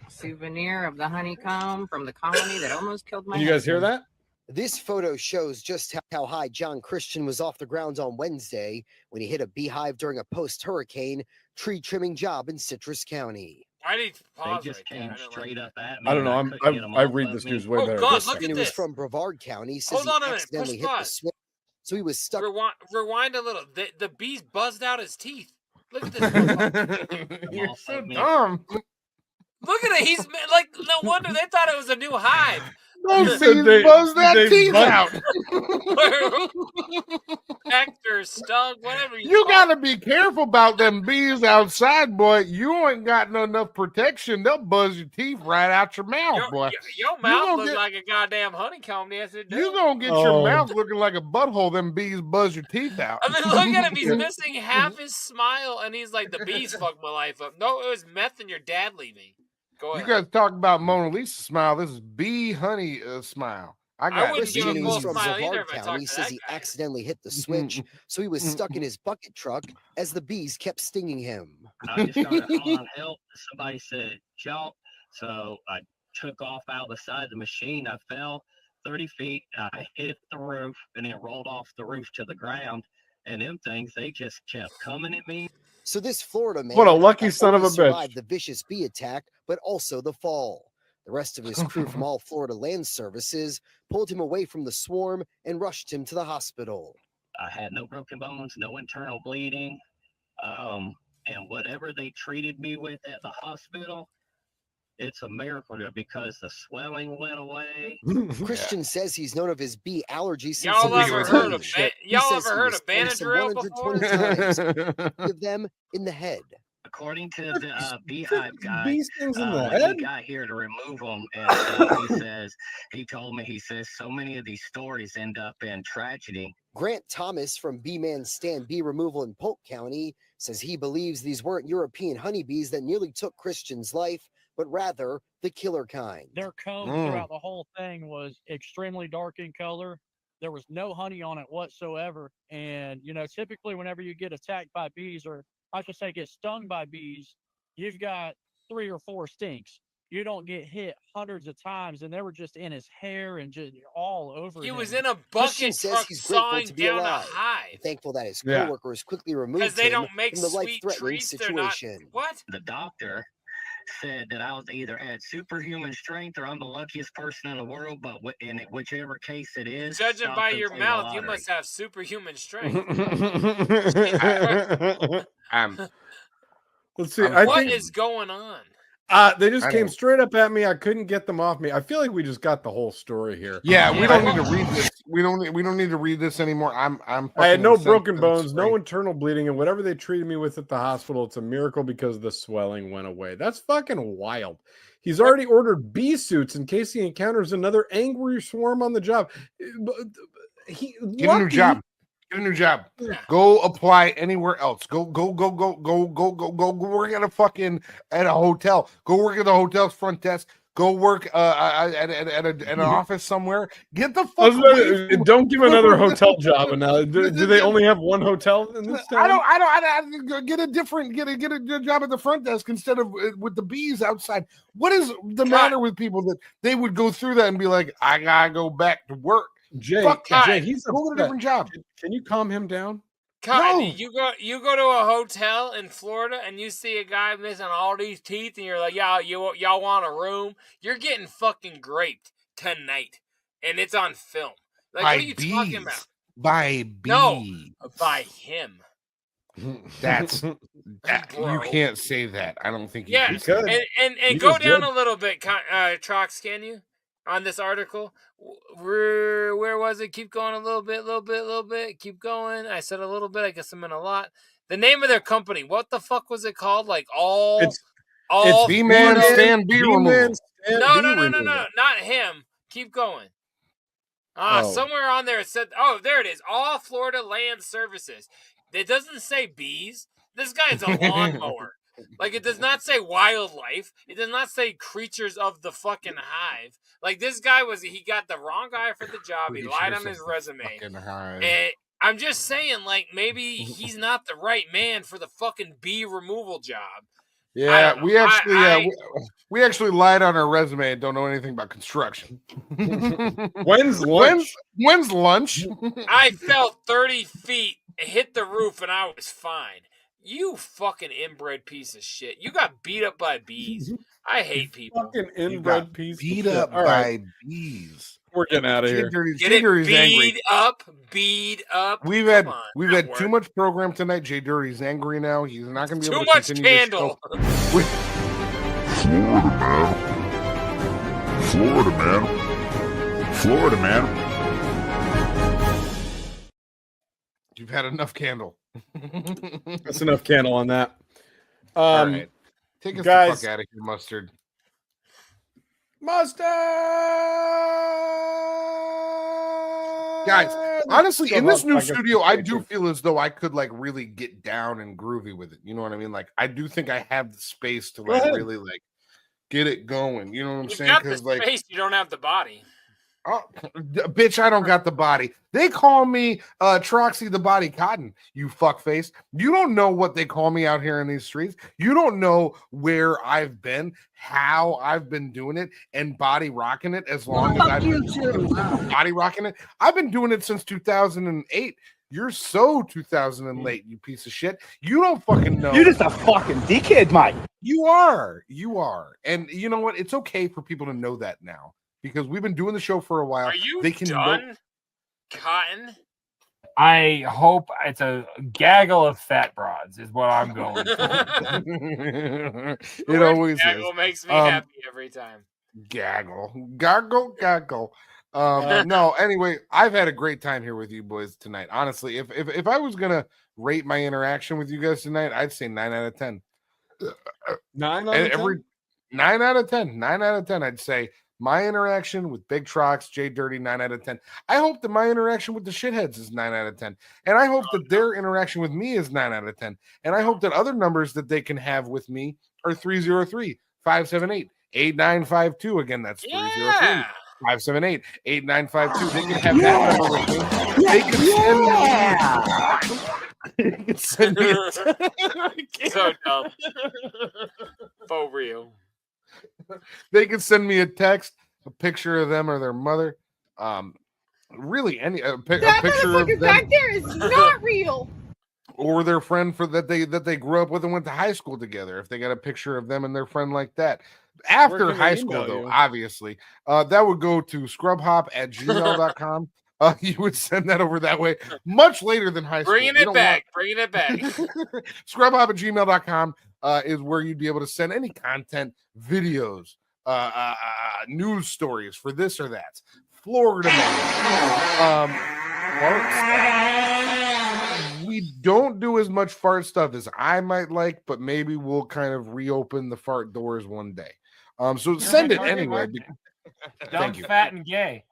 Souvenir of the honeycomb from the colony that almost killed my Can you guys hear that? This photo shows just how high John Christian was off the ground on Wednesday when he hit a beehive during a post-hurricane tree trimming job in Citrus County. I need to pause. They just came straight up at me. I don't know. I read this news way better. God, look at It was this. from Brevard County. Says Hold on a he minute. accidentally Push hit the pause. switch, so he was stuck. Rewind a little. The bees buzzed out his teeth. Look at this. You're so dumb. Look at it. He's like, no wonder they thought it was a new hive. Those bees buzzed that teeth out. Hector, stung, whatever. You gotta be careful about them bees outside, boy. You ain't got no enough protection. They'll buzz your teeth right out your mouth, boy. Your mouth looks like a goddamn honeycomb. Yes, it does. You gonna get your mouth looking like a butthole. Them bees buzz your teeth out. I mean, look at him. He's missing half his smile, and he's like, the bees fucked my life up. No, it was meth and your dad leaving. Go ahead. You guys talk about Mona Lisa smile. This is bee honey smile. I wouldn't give a Christian, full who's from smile either Brevard if I talked County, to says that he guy. accidentally hit the switch, so he was stuck in his bucket truck as the bees kept stinging him. I just started calling help. Somebody said jump, so I took off out the side of the machine. I fell 30 feet. I hit the roof and then rolled off the roof to the ground. And them things, they just kept coming at me. So this Florida man, What a lucky not son of only a bitch. survived the vicious bee attack, but also the fall. The rest of his crew from all Florida Land Services pulled him away from the swarm and rushed him to the hospital. I had no broken bones, no internal bleeding. And whatever they treated me with at the hospital, it's a miracle because the swelling went away. Christian says he's known of his bee allergy since Y'all he ever was heard of 13. He y'all says ever he heard was of stung some Benadryl 120 before? times, 50 of them in the head. According to the beehive guy, Bee stings in the he head? got here to remove them, and he told me, so many of these stories end up in tragedy. Grant Thomas from Bee-Man Stand Bee Removal in Polk County says he believes these weren't European honeybees that nearly took Christian's life, but rather the killer kind. Their comb throughout the whole thing was extremely dark in color. There was no honey on it whatsoever. And, typically whenever you get attacked by bees, or I should say get stung by bees, you've got 3 or 4 stings. You don't get hit hundreds of times, and they were just in his hair and just all over He him. was in a Christian bucket says truck he's grateful sawing to be down a alive. hive. Thankful that his Yeah. coworkers quickly removed Because they him don't make from the sweet life-threatening treats. They're not. situation. What? The doctor said that I was either had superhuman strength or I'm the luckiest person in the world, but in whichever case it is, Judging stop by and your play the mouth, you lottery. must have superhuman strength. Let's see. I What think is going on? they just I came don't- straight up at me. I couldn't get them off me. I feel like we just got the whole story here. Yeah, we don't need to read this. We don't need to read this anymore. I had fucking no incensed broken to the bones, no screen. internal bleeding, and whatever they treated me with at the hospital, it's a miracle because the swelling went away. That's fucking wild. He's already ordered bee suits in case he encounters another angry swarm on the job. Get a new job. Get a new job. Go apply anywhere else. Go work at a hotel. Go work at the hotel's front desk. Go work at an office somewhere. Get the fuck away from, don't give another hotel job. And now, do they only have one hotel in this town? I don't get a job at the front desk instead of with the bees outside. What is the matter with people that they would go through that and be like, I gotta go back to work? Jay, he's go get a different job. Can you calm him down? Cotton, you go to a hotel in Florida and you see a guy missing all these teeth and you're like, y'all want a room? You're getting fucking graped tonight, and it's on film. Like, what are you talking about? By bees. No, by him. That's you can't say that. I don't think you yeah. can say And go down a little bit, Trox, can you? On this article, where was it? Keep going a little bit. Keep going. I said a little bit. I guess I meant a lot. The name of their company. What the fuck was it called? Like It's B-Man Stand B Removal. No, not him. Keep going. Somewhere on there it said. Oh, there it is. All Florida Land Services. It doesn't say bees. This guy's a lawnmower. Like, it does not say wildlife. It does not say creatures of the fucking hive. Like, this guy he got the wrong guy for the job. He lied on his resume. And I'm just saying, like, maybe he's not the right man for the fucking bee removal job. Yeah, we actually lied on our resume and don't know anything about construction. When's lunch? When's lunch? I fell 30 feet, hit the roof, and I was fine. You fucking inbred piece of shit. You got beat up by bees. I hate people. Fucking inbred piece. Beat up by bees. We're getting out of here. Get it beat up. We've had too much program tonight. J Dirty's angry now. He's not going to be able to continue candle. This Florida man. You've had enough candle. That's enough candle on that. All right. Take us the fuck out of here, Mustard. Guys, honestly, in this new studio, I do feel as though I could like really get down and groovy with it. You know what I mean? Like, I do think I have the space to like really like get it going. You know what I'm saying? Because like, space, you don't have the body. Oh, bitch, I don't got the body. They call me Troxy the Body Cotton, you fuckface. You don't know what they call me out here in these streets. You don't know where I've been, how I've been doing it, and body rocking it as long as I've been body rocking it. I've been doing it since 2008. You're so 2000 and late, you piece of shit. You don't fucking know. You're just a fucking dickhead, Mike. You are. And you know what? It's okay for people to know that now. Because we've been doing the show for a while. Are you done, Cotton? I hope it's a gaggle of fat broads is what I'm going for. It always gaggle is. Makes me happy every time. Gaggle. No, anyway, I've had a great time here with you boys tonight. Honestly, if I was going to rate my interaction with you guys tonight, I'd say 9 out of 10. 9 out of 10? 9 out of 10. 9 out of 10, I'd say. My interaction with Big Trox, J Dirty, 9 out of 10. I hope that my interaction with the shitheads is 9 out of 10. And I hope that their interaction with me is 9 out of 10. And I hope that other numbers that they can have with me are 303-578-8952. Again, that's 303-578-8952. They can have that number with me. They can send me So dumb. For real. They can send me a text, a picture of them or their mother. Really, a picture of them back there is not real. Or their friend that they grew up with and went to high school together. If they got a picture of them and their friend like that. After high school, though, obviously, that would go to scrubhop@gmail.com. You would send that over that way much later than high school. Bringing it back. Scrubhop@gmail.com is where you'd be able to send any content, videos, news stories for this or that. Florida man. We don't do as much fart stuff as I might like, but maybe we'll kind of reopen the fart doors one day. So send it anyway. Dumb, fat, and gay.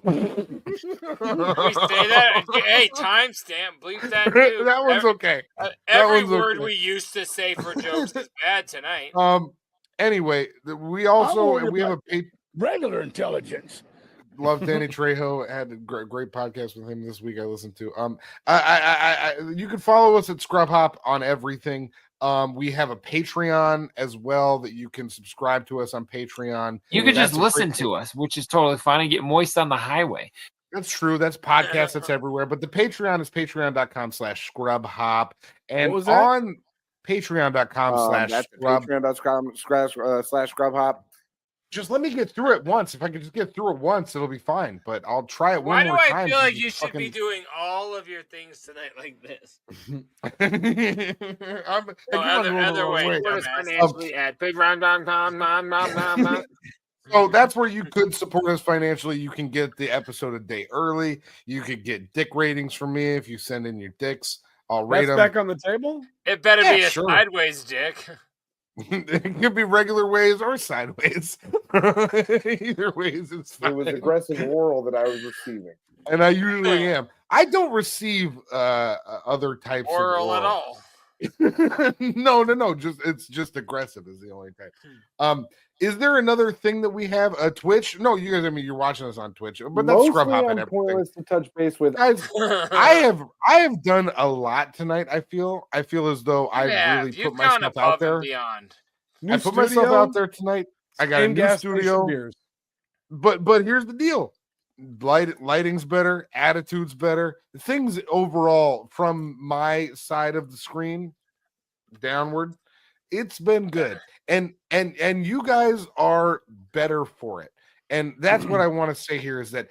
Can we say that? Hey, timestamp. Bleep that too. That one's okay. Every word we used to say for jokes is bad tonight. Anyway, we have a regular intelligence. Love Danny Trejo. Had a great podcast with him this week. I listened to. You can follow us at Scrub Hop on everything. We have a Patreon as well that you can subscribe to us on Patreon. You could just listen to us, which is totally fine, and get moist on the highway. That's true. That's podcast. That's everywhere. But the Patreon is patreon.com/scrubhop. And on patreon.com/scrub. Patreon.com/scrubhop. Just let me get through it once. If I can just get through it once, it'll be fine. But I'll try it one more time. Why do I feel like you should be doing all of your things tonight like this? Other way. Financially at patreon.com. So that's where you could support us financially. You can get the episode a day early. You could get dick ratings from me if you send in your dicks. I'll rate them. Back on the table? It better be a sideways dick. It could be regular ways or sideways. Either ways, it's fine. It was aggressive oral that I was receiving. And I usually am. I don't receive other types oral of at all. No. It's just aggressive is the only type. Is there another thing that we have? A Twitch? No, you guys. I mean, you're watching us on Twitch, but that's Scrub Hop and everything. Pointless to touch base with. Guys, I have done a lot tonight. I feel as though I really put myself out there. I put myself out there tonight. I got a new studio. But here's the deal. Lighting's better, attitude's better. Things overall from my side of the screen downward, it's been good. And you guys are better for it. And that's what I want to say here is that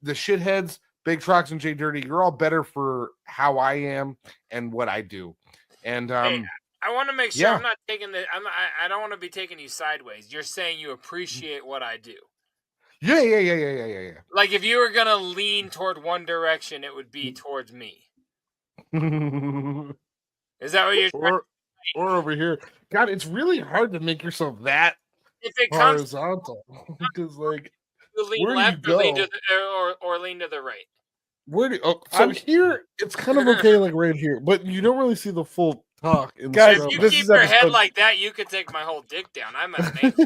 the shitheads, Big Trox and JDirty, you're all better for how I am and what I do. And I want to make sure I'm not taking I don't want to be taking you sideways. You're saying you appreciate what I do. Yeah. Like if you were gonna lean toward one direction, it would be towards me. Is that what you're trying to say? Or over here? God, it's really hard to make yourself that horizontal. Because like you lean left or lean to the right. Where do here it's kind of okay, like right here, but you don't really see the full talk. Guys, if you keep your head like that, you could take my whole dick down. I'm an angel.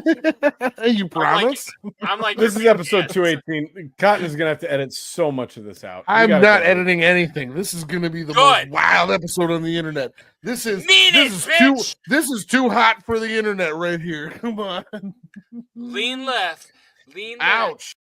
You promise? I'm like this is episode 218. Cotton is gonna have to edit so much of this out. I'm not editing anything. This is gonna be the most wild episode on the internet. This is too hot for the internet right here. Come on. Lean left. Lean left. Ouch.